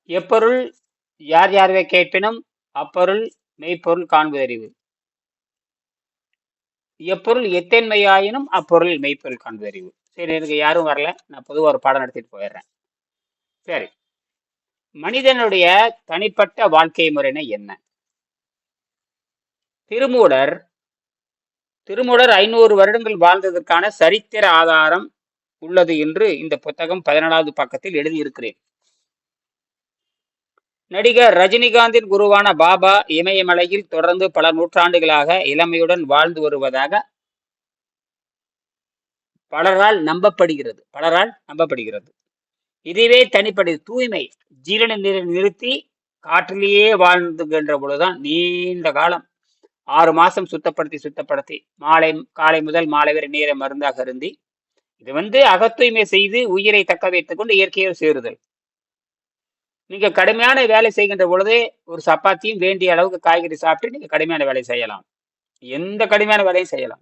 எப்பொருள் யார் யார்வை கேட்பினும் அப்பொருள் மெய்ப்பொருள் காண்பதறிவு. எப்பொருள் எத்தன்மையாயினும் அப்பொருள் மெய்ப்பொருள் காண்பதறிவு. சரி, எனக்கு யாரும் வரல, நான் பொதுவாக ஒரு பாடம் நடத்திட்டு போயிடுறேன். சரி, மனிதனுடைய தனிப்பட்ட வாழ்க்கை முறைனா என்ன? திருமூலர் 500 வருடங்கள் வாழ்ந்ததற்கான சரித்திர ஆதாரம் உள்ளது என்று இந்த புத்தகம் 14வது பக்கத்தில் எழுதியிருக்கிறேன். நடிகர் ரஜினிகாந்தின் குருவான பாபா இமயமலையில் தொடர்ந்து பல நூற்றாண்டுகளாக இளமையுடன் வாழ்ந்து வருவதாக பலரால் நம்பப்படுகிறது. இதுவே தனிப்படை தூய்மை ஜீரண நீரை நிறுத்தி காற்றிலேயே வாழ்ந்துகின்ற பொழுதுதான் நீண்ட காலம் 6 மாசம் சுத்தப்படுத்தி காலை முதல் மாலை வரை நீரை மருந்தாக அருந்தி இது அகத்தூய்மை செய்து உயிரை தக்க வைத்துக் கொண்டு இயற்கையோடு சேருதல். நீங்க கடுமையான வேலை செய்கின்ற பொழுதே ஒரு சப்பாத்தியும் வேண்டிய அளவுக்கு காய்கறி சாப்பிட்டு நீங்க கடுமையான வேலை செய்யலாம். எந்த கடுமையான வேலையும் செய்யலாம்.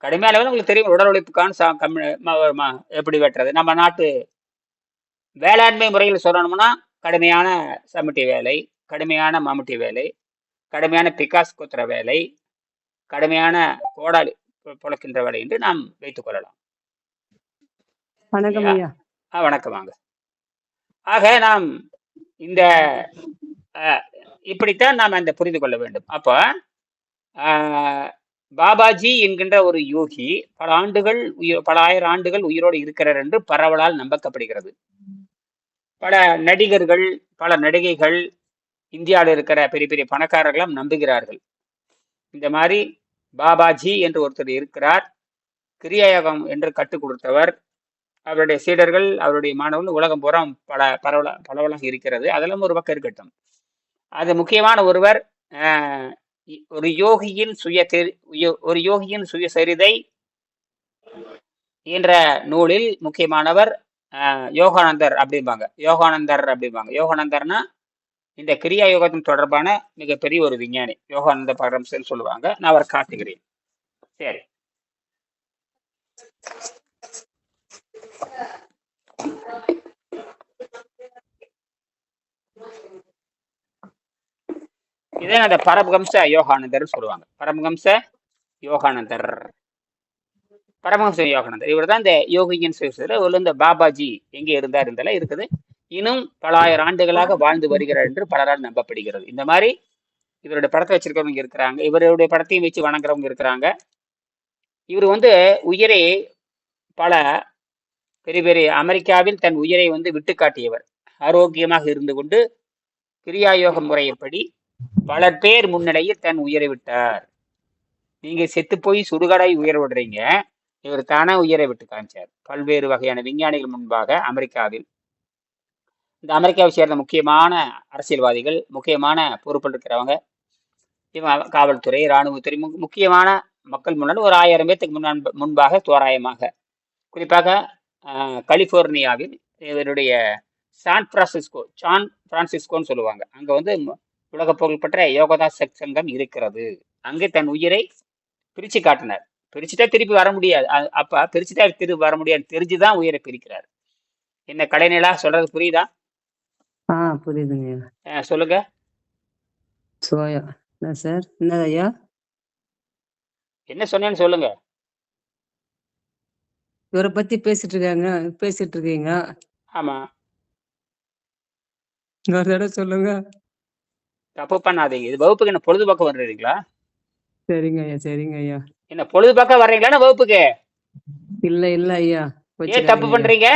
கடுமையான வேலை உங்களுக்கு தெரியும். உடல் உழைப்புக்கான எப்படி வெட்டுறது. நம்ம நாட்டு வேளாண்மை முறையில் சொல்லணும்னா கடுமையான சமட்டி வேலை, கடுமையான மம்முட்டி வேலை, கடுமையான பிகாஸ் குத்துற வேலை, கடுமையான கோடாலி புழக்கின்ற வேலை என்று நாம் வைத்துக் கொள்ளலாம். வணக்கம் ஐயா. வணக்கம். வாங்க. ஆக நாம் இந்த இப்படித்தான் நாம் அந்த புரிந்து கொள்ள வேண்டும். அப்ப பாபாஜி என்கின்ற ஒரு யோகி பல ஆயிரம் ஆண்டுகள் உயிரோடு இருக்கிறார் என்று பரவலால் நம்பப்படுகிறது. பல நடிகர்கள், பல நடிகைகள், இந்தியாவில் இருக்கிற பெரிய பெரிய பணக்காரர்களும் நம்புகிறார்கள். இந்த மாதிரி பாபாஜி என்று ஒருத்தர் இருக்கிறார், கிரியாயோகம் என்று கற்றுக் கொடுத்தவர், அவருடைய சீடர்கள், அவருடைய மாணவர்கள் உலகம் பூரா பரவலாக இருக்கிறது. அதெல்லாம் ஒரு பக்கம் இருக்கட்டும். அது முக்கியமான ஒருவர் ஒரு யோகியின் சுயசரிதை என்ற நூலில் முக்கியமானவர் யோகானந்தர் அப்படிம்பாங்க. யோகானந்தர்னா இந்த கிரியா யோகத்தின் தொடர்பான மிகப்பெரிய ஒரு விஞ்ஞானி. யோகானந்த பரமஹம்சர் சொல்லுவாங்க. நான் அவரை காட்டுகிறேன். சரி, இதான் அந்த பரமஹம்ச யோகானந்தர் சொல்லுவாங்க. பரமஹம்ச யோகானந்தர். இவர் தான் இந்த யோகியின் சுயசரிதை. இந்த பாபாஜி எங்கே இருந்தாலும் இருக்குது. இன்னும் பல ஆயிரம் ஆண்டுகளாக வாழ்ந்து வருகிறார் என்று பலரால் நம்பப்படுகிறது. இந்த மாதிரி இவருடைய படத்தை வச்சிருக்கிறவங்க இருக்கிறாங்க, இவருடைய படத்தையும் வச்சு வணங்குறவங்க இருக்கிறாங்க. இவர் உயிரை பல பெரிய பெரிய அமெரிக்காவில் தன் உயிரை விட்டு காட்டியவர். ஆரோக்கியமாக இருந்து கொண்டு கிரியாயோக முறையப்படி பல பேர் முன்னிலையில் தன் உயிரை விட்டார். நீங்க செத்து போய் சுடுகாடாய் உயிரை விடுறீங்க, இவர் தானே உயிரை விட்டு காமிச்சார். பல்வேறு வகையான விஞ்ஞானிகள் முன்பாக அமெரிக்காவில், இந்த அமெரிக்காவை சேர்ந்த முக்கியமான அரசியல்வாதிகள், முக்கியமான பொறுப்பில் இருக்கிறவங்க, காவல்துறை, இராணுவத்துறை, முக்கியமான மக்கள் முன்னாடி ஒரு 1000 பேர்த்துக்கு முன்பாக தோராயமாக, குறிப்பாக கலிபோர்னியாவில் இவருடைய சான் பிரான்சிஸ்கோன்னு சொல்லுவாங்க. அங்க உலக புகழ்பெற்ற யோகதா சங்கம் இருக்கிறது. அங்கே தன் உயிரை பிரிச்சு காட்டினார். பிரிச்சுட்டா திருப்பி வர முடியாது. அப்ப பிரிச்சுட்டா திருப்பி வர முடியாது, தெரிஞ்சுதான் உயிரை பிரிக்கிறார். என்ன கடைநிலா சொல்றது புரியுதா? புரியுதுங்க. சொல்லுங்க. சார் என்ன ஐயா என்ன சொன்னேன்னு சொல்லுங்க. இவரை பத்தி பேசிட்டு இருக்கீங்க. ஆமா, ஒரு தடவை சொல்லுங்க. தப்பு பண்ணாதீங்க. இது வகுப்புக்கு என்ன பொழுதுபோக்க வர்றீங்களா? சரிங்க ஐயா. என்ன பொழுதுபோக்க வர்றீங்களா வகுப்புக்கு? இல்ல ஐயா. ஏன் தப்பு பண்றீங்க?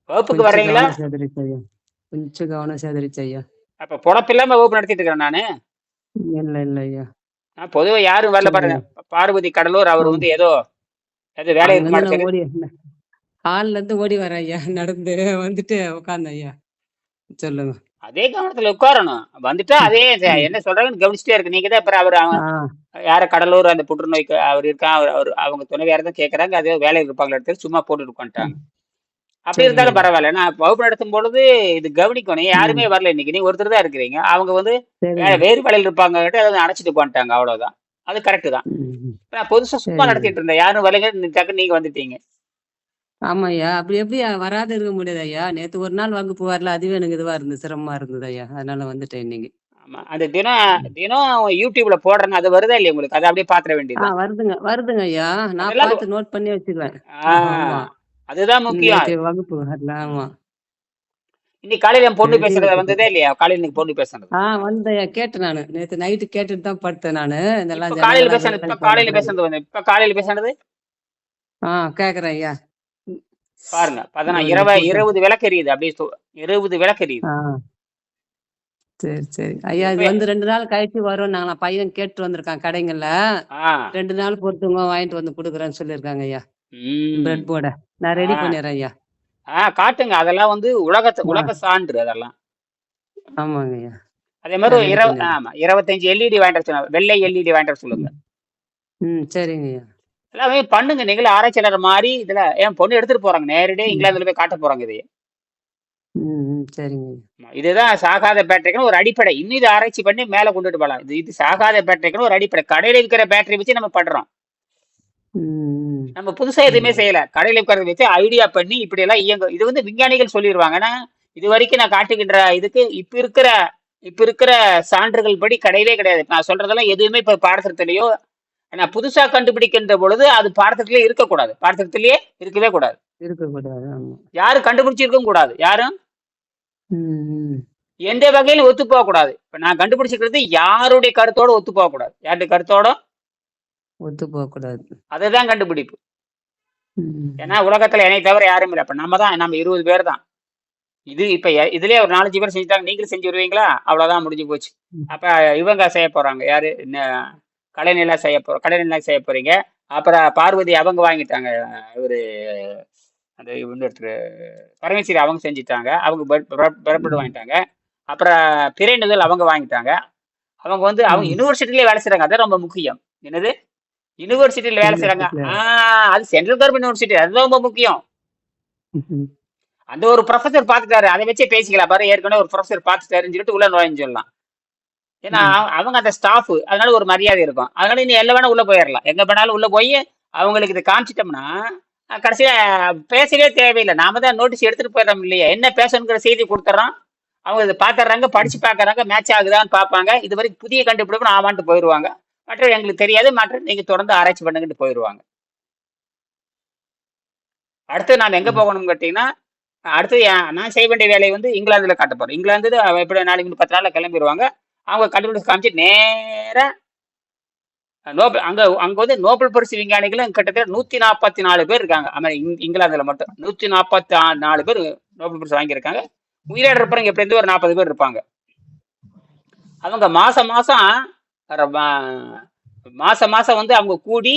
வகுப்புக்கு வர்றீங்களா? கொஞ்சம் கவனம் சேதரிச்சு ஐயா. அப்ப பொழப்பு இல்லாம வகுப்பு நடத்திட்டு இருக்கிறேன் நானு. இல்ல ஐயா. பொதுவா யாரும் வரல பாருங்க. பார்வதி கடலூர் அவர் ஏதோ வேலை ஹால்ல இருந்து ஓடி வர ஐயா, நடந்து வந்துட்டு உட்கார்ந்த ஐயா. சொல்லுங்க. அதே கவனத்துல உட்காரணும். வந்துட்டா அதே என்ன சொல்றாங்கன்னு கவனிச்சுட்டே இருக்கு. நீங்க தான் அப்புறம் அவர் யார கடலூர் அந்த புற்றுநோய்க்கு அவர் இருக்கா, அவங்க துணை வேற தான் கேட்கறாங்க. அதே வேலையில் இருப்பாங்களா எடுத்து சும்மா போட்டு உட்காந்துட்டாங்க. அப்படி இருந்தாலும் பரவாயில்ல. நான் வகுப்பு நடத்தும் பொழுது இது கவனிக்கணும். யாருமே வரல இன்னைக்கு. நீங்க ஒருத்தர் தான் இருக்கிறீங்க. அவங்க வேறு வேலையில் இருப்பாங்க, அணைச்சிட்டு போன்ட்டாங்க. அவ்வளவுதான். அது கரெக்ட் தான். நான் புதுசா சும்மா நடத்திட்டு இருந்தேன். யாரும் வரலைங்க, டக்குன்னு நீங்க வந்துட்டீங்க. ஆமா ஐயா. அப்படி எப்படி வராத இருக்க முடியாது ஐயா. நேத்து ஒரு நாள் வகுப்பு வரல. அதுவே எனக்கு இதுவா இருந்தது. சிரமமா இருந்தது ஐயா. அதனால வந்துட்டேன் இன்னைக்கு. ஆமா. அந்த தினம் யூடியூப்ல போடுறேன்னு அது வருதா இல்லையா உங்களுக்கு? அதை அப்படியே பாத்திர வேண்டியதுதான். வருதுங்க. வருதுங்க ஐயா. நான் அதெல்லாம் பார்த்து நோட் பண்ணி வச்சுக்குவேன். ஆமா. ஆஹ் அதுதான் முக்கியம். நேத்து வகுப்பு வரல. ஆமா. இன்னைக்கு காலையில என் பொண்ணு பேசுறது எழுதிக்கிட்டு வந்ததே இல்லையா? காலையில இன்னைக்கு பொண்ணு பேசுனது. வந்தேன் ஐயா. கேட்டேன் நானு. நேத்து நைட்டு கேட்டுட்டு தான் படுத்தேன் நானு. இப்ப இதெல்லாம் காலையில ஜனங்கலாம் பேசுனது, இப்ப வேலைக்கு காலையில வரக்கூடாது. பேசுனது வந்து இப்ப காலையில பேசுனது கேக்குறேன் ஐயா. ம். பாருங்க. இந்த கூட்டம். 20 விளக்கு எரியுது. அப்படியே 20 விளக்கு எரியுது. ஆ சரி, சரி. ஐயா இது இப்ப வந்து 2 நாள் கழிச்சு வரும்னாங்களாம். பையன் கேட்டு வந்திருக்கான் கடைங்கள்ல. ஆஹ் 2 நாள் பொறுத்துங்க வாங்கிட்டு வந்து குடுக்குறேன்னு சொல்லியிருக்காங்க ஐயா. உம் பிரெட் போர்ட. நான் ரெடி ஆஹ் பண்ணிடுறேன் ஐயா. காட்டுங்க. அதெல்லாம் வந்து ஆ உலக சான்று அதெல்லாம். ஆமாங்க ஐயா. அதே மாதிரி நான் ரெடி பண்ணிடுறேன். ஆமா 25 எல்இடி வாங்கிட்டு வர சொல்லுங்க. வெள்ளை எல்இடி வாங்கிட்டு வர சொல்லுங்க. சரிங்க ஐயா. எல்லாமே பண்ணுங்க. நீங்களும் ஆராய்ச்சியாளர் மாதிரி இதுல என் பொண்ணு எடுத்துட்டு போறாங்க. நேரடியாக ம். இங்கிலாந்துல போய் காட்ட போறாங்க இதையே. சரிங்க ஐயா. இதுதான் சாகாத பேட்டரிக்குன்னு ஒரு அடிப்படை. இன்னும் இதை ஆராய்ச்சி பண்ணி மேல கொண்டுட்டு போகலாம். இது சாகாத பேட்டரிக்குன்னு ஒரு அடிப்படை. கடையில இருக்கிற பேட்டரி வச்சு நம்ம பண்றோம். ம். நம்ம புதுசா எதுவுமே ஆமா. செய்யல. கடையில இருக்கிறத வச்சு ஐடியா பண்ணி இப்படி எல்லாம் இயங்கும். இது வந்து விஞ்ஞானிகள் சொல்லிடுவாங்க. ஆனா இது வரைக்கும் நான் காட்டுகின்ற இதுக்கு இப்ப இருக்கிற சான்றுகள் படி கிடையவே கிடையாது. நான் சொல்றதெல்லாம் எதுவுமே இப்ப பாடத்திட்டத்திலேயோ நான் புதுசா கண்டுபிடிக்கின்ற பொழுது அது பாடத்திட்டத்திலே இருக்கக்கூடாது. பாடத்திட்டத்திலேயே இருக்கவே கூடாது. இருக்கக்கூடாது. ஆமா. யாரும் கண்டுபிடிச்சிருக்கவும் கூடாது. யாரும் ம். எந்த வகையிலும் ஒத்து போக கூடாது. இப்ப நான் கண்டுபிடிச்சிருக்கிறது யாருடைய கருத்தோட ஒத்து போக கூடாது. யாருடைய கருத்தோட ஒத்து போகக்கூடாது. அதுதான் கண்டுபிடிப்பு. ம். ஏன்னா உலகத்துல என்னை தவிர யாரும் இல்லை. அப்ப நம்ம 20 பேர் தான். இப்ப இதுலயே ஒரு 4 5 பேர் செஞ்சுட்டாங்க. நீங்களும் செஞ்சு வருவீங்களா? அவ்வளவுதான், முடிஞ்சு போச்சு. ம். அப்ப இவங்க செய்ய போறாங்க. யாரு? கலைநிலா செய்ய போறீங்க. அப்புறம் பார்வதி அவங்க வாங்கிட்டாங்க. இவரு அந்த இன்னொருத்தர் பரமேஸ்வரி அவங்க செஞ்சுட்டாங்க. அவங்க பெறப்பட்டு வாங்கிட்டாங்க. அப்புறம் பிறைநிதல் அவங்க வாங்கிட்டாங்க. அவங்க வந்து அவங்க ம். யூனிவர்சிட்டிலேயே வேலை செய்றாங்க. அதான் ரொம்ப முக்கியம். என்னது? யூனிவர்சிட்டியில வேலை செய்றாங்க. யூனிவர்சிட்டில. அது சென்ட்ரல் கவர்மெண்ட் யூனிவர்சிட்டி. அதுதான் ரொம்ப முக்கியம். ம்ஹ்ம். அந்த ஒரு ப்ரொஃபசர் பார்த்துட்டாரு. அதை வச்சே பேசிக்கலாம். பாரு, ஏற்கனவே ஒரு ப்ரொஃபசர் பார்த்துட்டாருன்னு சொல்லிட்டு உள்ள நுழைஞ்சு சொல்லலாம். ஏன்னா ம். அவங்க அந்த ஸ்டாஃப், அதனால ஒரு மரியாதை இருக்கும். அதனால நீ எல்லாம் வேணா உள்ள போயிடலாம். எங்க வேணாலும் உள்ள போய் அவங்களுக்கு இதை காமிச்சிட்டோம்னா கடைசியில பேசவே தேவையில்லை. நாம தான் நோட்டீஸ் எடுத்துட்டு போயிடறோம் இல்லையா? என்ன பேசணுங்கிற செய்தி கொடுத்துறோம். அவங்க இதை பாத்துறாங்க, படிச்சு பாக்குறாங்க, மேட்ச் ஆகுதான்னு பார்ப்பாங்க. இது வரைக்கும் புதிய கண்டுபிடிப்பு ஆமான்ட்டு போயிடுவாங்க. மற்ற எங்களுக்கு தெரியாது, மற்ற நீங்க தொடர்ந்து ஆராய்ச்சி பண்ணுங்கன்னு போயிடுவாங்க. அடுத்து நாம் எங்க ம். போகணும்னு கேட்டீங்கன்னா, அடுத்து நான் செய்ய வேண்டிய வேலையை வந்து இங்கிலாந்துல காட்ட போறேன். இங்கிலாந்து எப்படி நாளைக்கு 10 நாள்ல கிளம்பிடுவாங்க. அவங்க கண்டுபிடிச்சு காமிச்சு நேரா நோபல் அங்க அங்க வந்து நோபல் பரிசு விஞ்ஞானிகளும் கிட்டத்தட்ட 144 பேர் இருக்காங்க. இங்கிலாந்துல மட்டும் 144 பேர் நோபல் பரிசு வாங்கியிருக்காங்க. உயிரோட இருப்பாங்க எப்படி இருந்து ஒரு 40 பேர் இருப்பாங்க. அவங்க மாசம் மாசம் மாசம் மாசம் வந்து அவங்க கூடி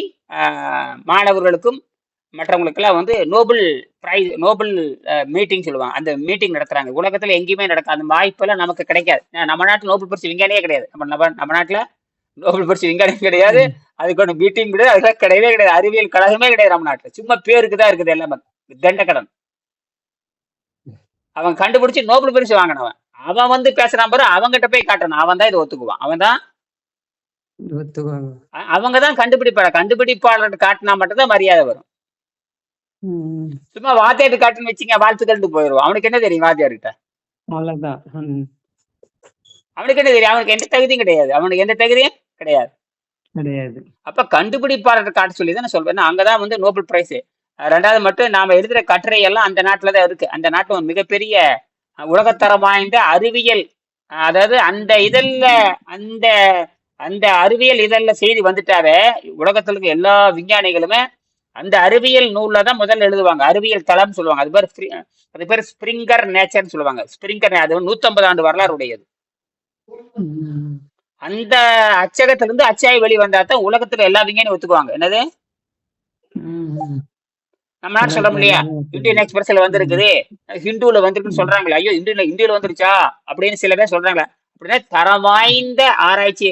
மாணவர்களுக்கும் மற்றவங்களுக்கெல்லாம் வந்து நோபல் மீட்டிங் சொல்லுவாங்க. அந்த மீட்டிங் நடத்துறாங்க. உலகத்துல எங்கேயுமே நடக்காது. அந்த வாய்ப்பெல்லாம் நமக்கு கிடைக்காது. நம்ம நாட்டுல நோபல் பரிசு விஞ்ஞானியே கிடையாது. நம்ம நாட்டுல நோபல் பரிசு விஞ்ஞானியும் கிடையாது. ம். அதுக்கு ஒன்று மீட்டிங் கிடையாது. அதெல்லாம் கிடையவே கிடையாது. அறிவியல் கழகமே கிடையாது நம்ம நாட்டுல. சும்மா பேருக்கு தான் இருக்குது எல்லாமே. தண்டக்கடன். அவன் கண்டுபிடிச்சு நோபல் பரிசு வாங்கினவன். அவன் வந்து பேசுறான் பாரு, அவங்ககிட்ட போய் காட்டணும். அவன் தான் இதை ஒத்துக்குவான். ஒத்துக்குவாங்க. அவங்க தான் கண்டுபிடிப்பாளர் காட்டினா மட்டும்தான் மரியாதை வரும். ம். சும்மா வாத்தியார்ட்டு காட்டுன்னு வச்சுங்க, வாழ்த்துக்கள்ட்டு போயிடுவான். அவனுக்கு என்ன தெரியும் வாத்தியார்கிட்ட? அவ்வளவுதான். அவனுக்கு என்ன தெரியும்? அவனுக்கு எந்த தகுதியும் கிடையாது. அவனுக்கு எந்த தகுதியும் கிடையாது. கிடையாது. அப்ப கண்டுபிடிப்பாளர் காட்ட சொல்லி தான் நான் சொல்றேன். அங்கதான் வந்து நோபல் பிரைஸ். ரெண்டாவது மட்டும் நாம எழுதுற கட்டுரை எல்லாம் அந்த நாட்டுலதான் இருக்கு. அந்த நாட்டுல மிகப்பெரிய உலகத்தரம் வாய்ந்த அறிவியல், அதாவது அந்த இதழ்ல அந்த அந்த அறிவியல் இதழ்ல செய்தி வந்துட்டாவே உலகத்துல இருக்க எல்லா விஞ்ஞானிகளுமே அந்த அறிவியல் நூல்ல தான் முதல்ல எழுதுவாங்க. அறிவியல் தளம் சொல்லுவாங்க. அது பேர் ஸ்பிரிங்கர் நேச்சர்னு சொல்லுவாங்க. ஸ்பிரிங்கர் அது 150 ஆண்டு வரலாறு உடையது. ம். அந்த அச்சகத்துல இருந்து அச்சாய் வெளிவந்தா தான் உலகத்துல எல்லா விஞ்ஞானியும் ஒத்துக்குவாங்க. என்னது? ம். நம்ம நாட்டு சொல்றோம் உலகத்துல இல்லையா? எல்லாமே இந்தியன் ஒத்துக்குவாங்க. எக்ஸ்பிரஸ்ல ம். வந்திருக்குது, ஹிந்துல வந்திருக்குன்னு ம். சொல்றாங்களே. ஐயோ, இந்தியில வந்துருச்சா அப்படின்னு சில பேர் சொல்றாங்களே. அப்படின்னா தரம் வாய்ந்த ஆராய்ச்சி,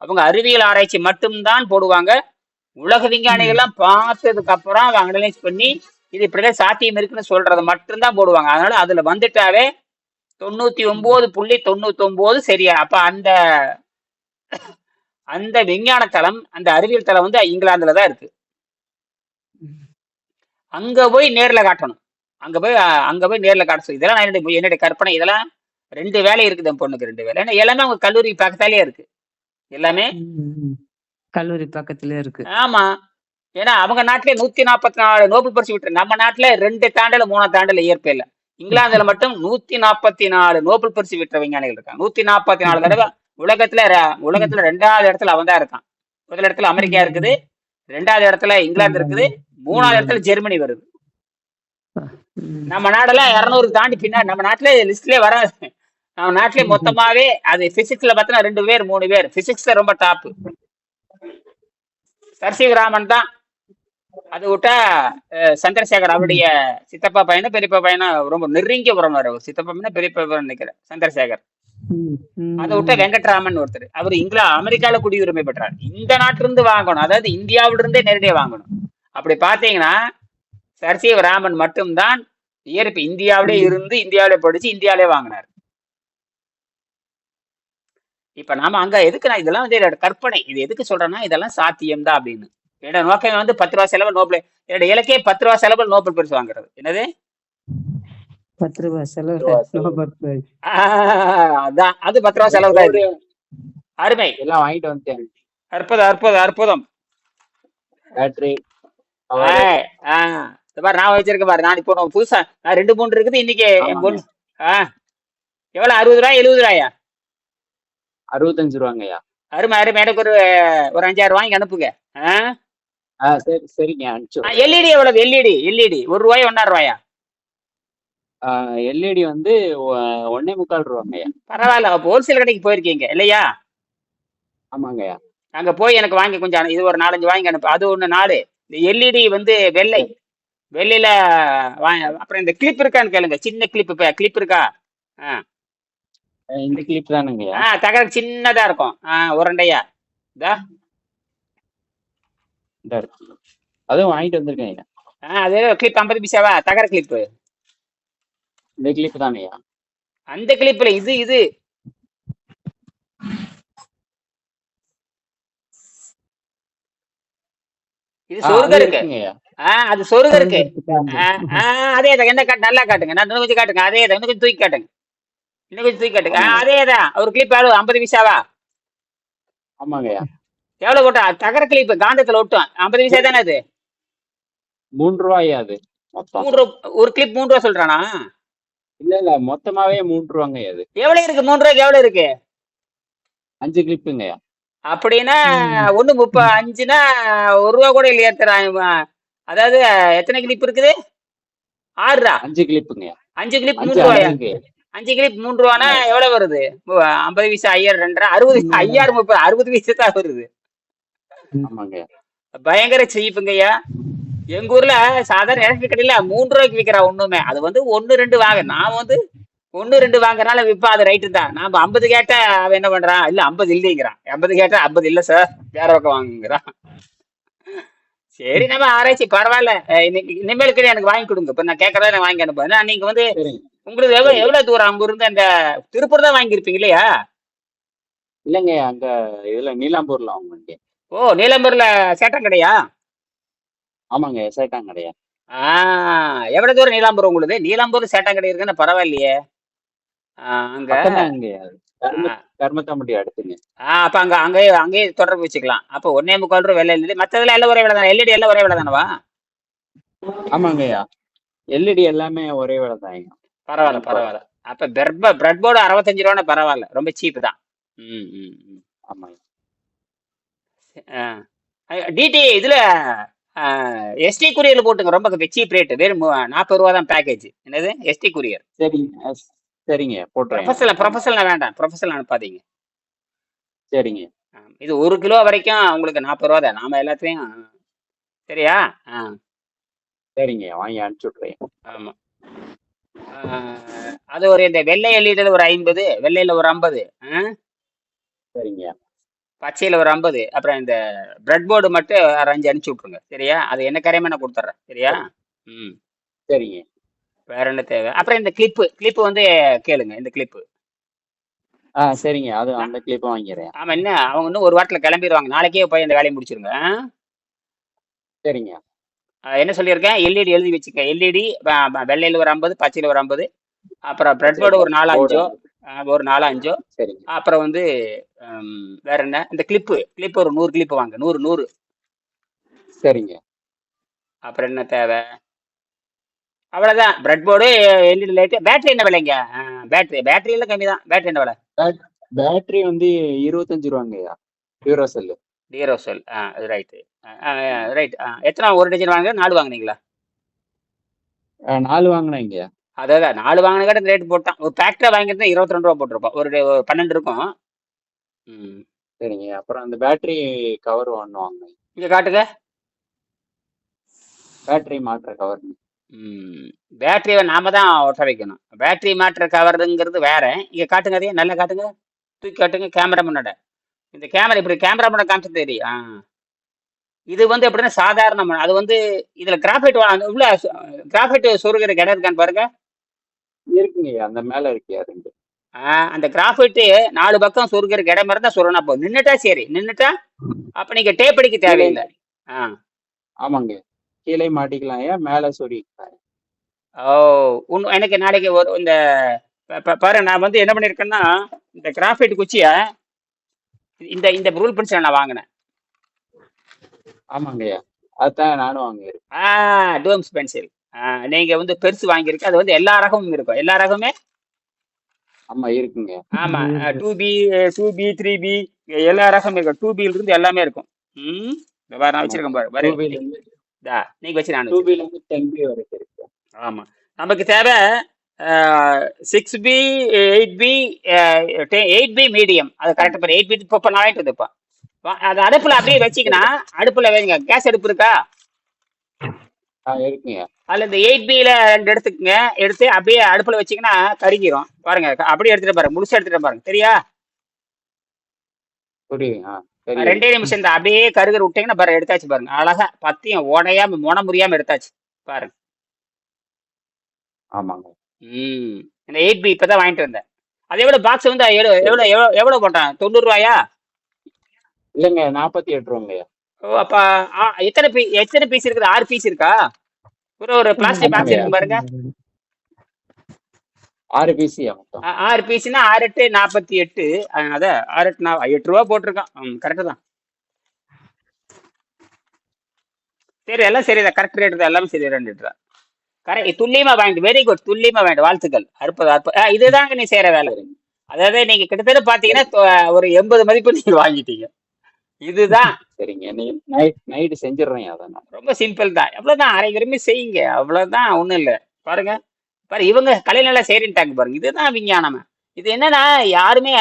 அவங்க அறிவியல் ஆராய்ச்சி மட்டும்தான் போடுவாங்க. உலக ம். விஞ்ஞானிகள்லாம் பார்த்ததுக்கு அப்புறம் அவங்க அனலைஸ் பண்ணி இது இப்படிதான் சாத்தியம் இருக்குன்னு சொல்றது மட்டும்தான் போடுவாங்க. அதனால அதுல வந்துட்டாவே 99.99 சரியா. அப்ப அந்த அந்த விஞ்ஞான தளம், அந்த அறிவியல் தளம் வந்து இங்கிலாந்துல தான் இருக்கு. ம். அங்க போய் நேர்ல காட்டணும். அங்க போய் நேர்ல காட்ட சொல்லி இதெல்லாம் நான் என்னுடைய கற்பனை. இதெல்லாம் 2 வேலை இருக்குது என் பொண்ணுக்கு 2 வேலை. ஏன்னா எல்லாமே அவங்க கல்லூரி பக்கத்தாலேயே இருக்கு. எல்லாமே. ம். கல்லூரி பக்கத்திலே இருக்கு. ஆமா. ஏன்னா அவங்க நாட்டிலே 144 நோபல் பரிசு விட்டு நம்ம நாட்டுல 2 தாண்டல 3 தாண்டல இயற்கையில. இங்கிலாந்துல மட்டும் 144 நோபல் பரிசு பெற்ற விஞ்ஞானிகள் இருக்காங்க. 144 தடவை உலகத்துல 2வது இடத்துல அவன் தான் இருக்கான். முதல் இடத்துல அமெரிக்கா இருக்குது, 2வது இடத்துல இங்கிலாந்து இருக்குது, 3வது இடத்துல ஜெர்மனி வருது. நம்ம நாடெல்லாம் 200 தாண்டி பின்னாடி நம்ம நாட்டுல லிஸ்ட்லயே வராது. நம்ம நாட்டிலே மொத்தமாவே அது பிசிக்ஸ்ல பார்த்தா 2 பேர் 3 பேர் பிசிக்ஸ்ல ரொம்ப டாப். சர்சிவராமன் தான். அது விட்டா சந்திரசேகர் அவருடைய சித்தப்பா பையனும் பெரியப்பா பையனும் ரொம்ப நெருங்கிய உறவினர். சித்தப்பா பையனா பெரியப்பா பையன் நினைக்கிறேன் சந்திரசேகர். அதை விட்டா வெங்கட்ராமன் ஒருத்தர், அவர் அமெரிக்கால குடியுரிமை பெற்றார். இந்த நாட்டிலிருந்து வாங்கணும், அதாவது இந்தியாவிலிருந்தே நேரடியாக வாங்கணும். அப்படி பாத்தீங்கன்னா சர்சிவராமன் மட்டும்தான் இயற்கை இந்தியாவிலே இருந்து இந்தியாவிலே படிச்சு இந்தியாவிலே வாங்கினார். இப்ப நாம அங்க எதுக்கு நான் இதெல்லாம் வந்து என்னோட கற்பனை, இது எதுக்கு சொல்றேன்னா இதெல்லாம் சாத்தியம் தான் அப்படின்னு. என்னோட நோக்கம் வந்து 10 ரூபா செலவு நோபல், என்னோட இலக்கே 10 ரூபா செலவு நோபல் பரிசு வாங்குறது. என்னது 10 ரூபாய் செலவு நோபல் பிரைஸ். அதான் அது 10 ரூபா செலவு தான். இது அருமை, எல்லாம் வாங்கிட்டு வந்துட்டேன். அற்புதம் அற்புதம் அற்புதம். பேட்டரி நான் வச்சிருக்கேன் பாரு. நான் இப்போ புதுசா நான் 2 3 இருக்குது இன்னைக்கு என் பொண்ணு. எவ்வளவு 60 ரூபாய் 70 ரூபாயா? 65 ரூபாங்கய்யா. அருமை அருமை. எனக்கு ஒரு 5,000 வாங்கி அனுப்புங்க. சரி சரிங்க அனுப்பிச்சு. எல்இடி எவ்வளவு? எல்இடி 1 ரூபாய் 1.5 ரூபாயா? எல்இடி வந்து 1.25 ரூபாங்கய்யா. பரவாயில்ல. அப்போ ஹோல்சேல் கடைக்கு போயிருக்கீங்க இல்லையா? ஆமாங்கய்யா. அங்க போய் எனக்கு வாங்கி கொஞ்சம் இது ஒரு 4 5 வாங்கி அனுப்பு. அது ஒண்ணு 4. இந்த எல்இடி வந்து வெள்ளையில அப்புறம் இந்த கிளிப் இருக்கான்னு கேளுங்க. சின்ன கிளிப் இருக்கா? இந்த கிளிப் தானுங்கய்யா. தகர சின்னதா இருக்கும், உருண்டையா. அதுவும் வாங்கிட்டு வந்திருக்கேன். அது கிளிப் 50 பைசாவா? தகர கிளிப். இந்த கிளிப் தானேயா? அந்த கிளிப்ல இது இது சொருக இருக்கு. அது சொருக இருக்கு. அதே தான். என்ன காட்டு, நல்லா காட்டுங்க. நான் இன்னும் கொஞ்சம் காட்டுங்க. அதே தான். இன்னும் கொஞ்சம் தூக்கி காட்டுங்க. இன்னும் கொஞ்சம் தூக்கி காட்டுங்க. அதே தான். ஒரு கிளிப் எவ்வளவு? 50 பைசாவா? ஆமாங்கய்யா. எவ்வளவு போட்டா? தகர கிளிப் காந்தத்துல ஒட்டும். 50 பைசா தானே அது? 3 ரூபாயா அது? ஒரு கிளிப் 3 ரூபா சொல்றானா? இல்ல மொத்தமாவே 3 ரூபாங்கய்யா. அது எவ்வளவு இருக்கு? 3 ரூபாய்க்கு எவ்வளவு இருக்கு? 5 கிளிப்புங்கய்யா. அப்படின்னா 1 35னா 1 ரூபா கூட இல்லையா தராங்க. அதாவது எத்தனை கிளிப் இருக்குது? 6 5 கிளிப்புங்கய்யா. 5 கிளிப் 3 ரூபாயா? 5 கிளிப் 3 ரூபானா எவ்வளவு வருது? 50 பைசா 5000 2 60 5000 30 60 பைசா தான் வருது. ஆமாங்கய்யா. பயங்கர சீப்புங்கய்யா. எங்க ஊர்ல சாதாரண எலக்ட்ரிக் கடையில 3 ரூபாய்க்கு விற்கிறா ஒண்ணுமே. அது வந்து 1 2 வாங்க. நான் வந்து 1 2 வாங்குறனால விற்பா. அது ரைட்டு தான். நாம 50 கேட்டா அவன் என்ன பண்றான்? இல்ல 50 இல்லைங்கிறான். 50 கேட்டா 50 இல்ல சார், வேற பக்கம் வாங்குங்கிறான். சரி நம்ம ஆராய்ச்சி பரவாயில்ல. இனிமேலுக்கு எனக்கு வாங்கி கொடுங்க. இப்ப நான் கேட்கறத நான் வாங்கி அனுப்புவேன். நீங்க வந்து உங்களுக்கு எவ்வளவு தூரம் அங்க இருந்து அந்த திருப்பூர் தான் வாங்கியிருப்பீங்க இல்லையா? இல்லங்க அங்க இதுல நீலாம்பூர்ல வாங்க. ஓ, நீலாம்பூர்ல சேட்டம் கடையா? ஆமாங்க, சேட்டாங் கடையா. எவ்வளவு தூரம் நீலாம்பூர் உங்களுக்கு? நீலாம்பூர் சேட்டாங் கடை இருக்குன்னு பரவாயில்லையே. அங்க கர்மத்தாம்பட்டி அடுத்துங்க. அப்ப அங்கேயே தொடர்பு வச்சுக்கலாம். அப்ப 1.25 ரூபா வெள்ளை எல்இடி. மத்ததுல எல்லாம் ஒரே விலை தானே? எல்இடி எல்லாம் ஒரே விலை தானவா? ஆமாங்கய்யா, எல்இடி எல்லாமே ஒரே விலை தான். பரவாயில்ல பரவாயில்ல. அப்ப பிரெட் போர்டு 65 ரூபான்னு பரவாயில்ல, ரொம்ப சீப்பு தான். ஆமாங்க. டிடி இதுல எஸ்டி குரியர்ல போட்டுங்க. ரொம்ப சீப் ரேட். வெறும் 40 ரூபா தான் பேக்கேஜ். என்னது எஸ்டி குரியர்? சரிங்க போட்டுறேன். ப்ரொஃபஷனல் வேண்டாம், ப்ரொஃபஷனல் அனுப்பாதீங்க. சரிங்க. இது 1 கிலோ வரைக்கும் உங்களுக்கு 40 ரூபா தான். நாம எல்லாத்தையும் சரியா? சரிங்க, வாங்கி அனுப்பிச்சு விட்றேன். ஆமா. அது ஒரு இந்த வெள்ளை எல்இடில ஒரு 50, வெள்ளையில ஒரு 50, சரிங்க, பச்சையில ஒரு 50, அப்புறம் இந்த பிரெட் போர்டு மட்டும் ஒரு 5 அனுப்பிச்சு விட்ருங்க. சரியா? அது என்ன கரையமா நான் கொடுத்துட்றேன். சரியா? சரிங்க. வேற என்ன தேவை? அப்புறம் இந்த கிளிப்பு வந்து கேளுங்க. இந்த கிளிப்பு சரிங்க, அது அந்த கிளிப்பை வாங்கிடுறேன். ஆமா, என்ன அவங்க இன்னும் ஒரு வாரத்துல கிளம்பிடுவாங்க. நாளைக்கே போய் அந்த வேலையை முடிச்சிருங்க. சரிங்க. என்ன சொல்லியிருக்கேன், எல்இடி எழுதி வச்சுக்க. எல்இடி வெள்ளையில் ஒரு 50, பச்சையில் ஒரு 50, அப்புறம் பிரெட் போர்டு ஒரு 4 போர்டு 5 ஒரு 4 5. சரிங்க அப்புறம் வந்து வேற என்ன, இந்த கிளிப்பு ஒரு 100 கிளிப்பு வாங்க, 100. சரிங்க. அப்புறம் என்ன தேவை, அவ்வளோதான். Bread board, LED light. Battery என்ன விலைங்க? பேட்டரி எல்லாம் கம்மி தான். பேட்டரி என்ன விலை? பேட்டரி வந்து 25 ரூபாங்கய்யா, ஹீரோ செல்லு. டீரோ செல். அது ரைட்டு. ரைட். எத்தனை, ஒரு டஜன் வாங்க, 4 வாங்குனீங்களா? 4 வாங்கினேங்கய்யா. அதான் 4 வாங்கின கடை ரேட் போட்டான். ஒரு பேக்கெட்டாக வாங்கியிருந்தா 22 ரூபா போட்டிருப்பான். ஒரு 12 இருக்கும். ம். சரிங்க. அப்புறம் அந்த பேட்டரி கவர் ஒன்று வாங்கினேன். இங்கே காட்டுங்க. பேட்டரி மாற்ற கவர். பேட்டரியை நாம தான் ஒட்ட வைக்கணும். பேட்டரி மாற்ற கவருங்கிறது வேற. இங்கே காட்டுங்க, அதையும் நல்லா காட்டுங்க, தூக்கி காட்டுங்க கேமரா முன்னாட. இந்த கேமரா இப்படி கேமரா முன்னாடி காமிச்சு தெரியும். இது வந்து எப்படின்னா சாதாரண, அது வந்து இதில் கிராஃபைட் உள்ள கிராஃபைட் சொருகிற இடம் இருக்கான்னு பாருங்க. இருக்குங்கய்யா, அந்த மேல இருக்கியா 2. அந்த கிராஃபைட்டு 4 பக்கம் சொருகிற இடம் இருந்தா சொருனா போதும். நின்றுட்டா சரி, நின்றுட்டா அப்போ நீங்கள் டேப் அடிக்க தேவையில்லை. ஆமாங்க, கீழே மாட்டிக்கலாம் ஐயா, மேல சொருகிக்கலாம். எனக்கு நாளைக்கு ஒரு இந்த பாரு, நான் வந்து என்ன பண்ணியிருக்கேன்னா, இந்த கிராஃபைட் குச்சியை இந்த இந்த ரூல் பென்சில் நான் வாங்கினேன். ஆமாங்கய்யா, அதுதான் நானும் வாங்கியிருக்கேன். டூம்ஸ் பென்சில். நீங்க வந்து பெருசு வாங்கியிருக்கு. அது வந்து எல்லா ரகமும் இருக்கும். எல்லா ரகமே ஆமா இருக்குங்க. ஆமா. 2B 3B எல்லா ரகமும் இருக்கும். 2B இருந்து எல்லாமே இருக்கும். இந்த பாரு, நான் வச்சிருக்கேன் பாரு. நீங்க வச்சு நான் 2B ல இருந்து 10B வரைக்கும் இருக்கு. ஆமா. நமக்கு தேவை 6B 8B 8B மீடியம். அது கரெக்ட் பாரு. 8B இப்போ நான் வாங்கிட்டு இருப்பேன். அது அடுப்புல அப்படியே வச்சிங்கன்னா, அடுப்புல வைங்க. கேஸ் அடுப்பு இருக்கா? இருக்குங்க. அதுல இந்த 8Bல 2 எடுத்துக்கங்க. எடுத்து அப்படியே அடுப்புல வச்சீங்கன்னா கருகிரும். பாருங்க, அப்படியே எடுத்துட்டு பாருங்க, முழுசா எடுத்துட்டு பாருங்க. சரியா? புரியுது. 2 நிமிஷம் தான். அப்படியே கருகர் விட்டீங்கன்னா பாருங்க, எடுத்தாச்சு பாருங்க. அழகா பத்தியம் உடையாம முனை முறியாம எடுத்தாச்சு பாருங்க. ஆமாங்க. இந்த 8B இப்பதான் வாங்கிட்டு வந்தேன். அது எவ்வளவு பாக்ஸ் வந்து எவ்வளவு போட்டான்? 90 ரூபாயா? இல்லைங்க, 48 ரூபாங்கய்யா. அப்ப எத்தனை பீஸ் இருக்குது? 6 பீஸ் இருக்கா? ஒரு பிளாஸ்டிக் பாக்ஸ் இருக்கு பாருங்க. 6 பீஸ் மொத்தம். 6 பீஸ்னா 6 8 48. அதான் 6 8 ரூபா போட்டிருக்கான். கரெக்டு தான். சரி, எல்லாம் சரிதான். கரெக்ட் ரேட் தான். எல்லாமே சரி. 2 லிட்டர் கரெக்ட். துல்லியமா வாங்கிட்டு, வெரி குட். துல்லியமா வாங்கிட்டு, வாழ்த்துக்கள். அற்புதம். இதுதாங்க நீ செய்யற வேலை. அதாவது நீங்க கிட்டத்தட்ட பாத்தீங்கன்னா ஒரு 80 மதிப்பு நீங்க வாங்கிட்டீங்க. இதுதான். சரிங்க, நைட்டு செஞ்சிடறேன். அதான் ரொம்ப சிம்பிள் தான். எவ்வளவுதான், அரை விரும்பி செய்யுங்க. அவ்வளவுதான், ஒண்ணும் இல்லை. பாருங்க இவங்க கலைநல செய்யறாங்க பாருங்க. இதுதான் விஞ்ஞானம். இது என்னன்னா யாருமே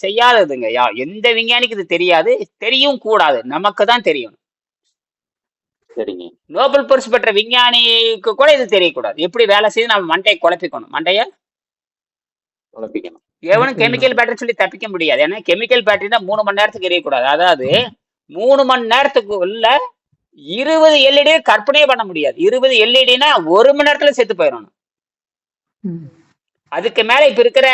செய்யாததுங்க. எந்த விஞ்ஞானிக்கு இது தெரியாது, தெரியும் கூடாது. நமக்கு தான் தெரியும். சரிங்க. நோபல் பரிசு பெற்ற விஞ்ஞானிக்கு கூட இது தெரியக்கூடாது. எப்படி வேலை செய்து நம்ம மண்டையை குழப்பிக்கணும். எவனும் கெமிக்கல் பேட்டரி சொல்லி தப்பிக்க முடியாது. ஏன்னா கெமிக்கல் பேட்டரி தான் 3 மணி நேரத்துக்கு எரியக்கூடாது. அதாவது 3 மணி நேரத்துக்கு உள்ள 20 எல்இடி கற்பனையே பண்ண முடியாது. 20 எல்இடினா 1 மணி நேரத்துல செத்து போயிடணும். அதுக்கு மேல இப்ப இருக்கிற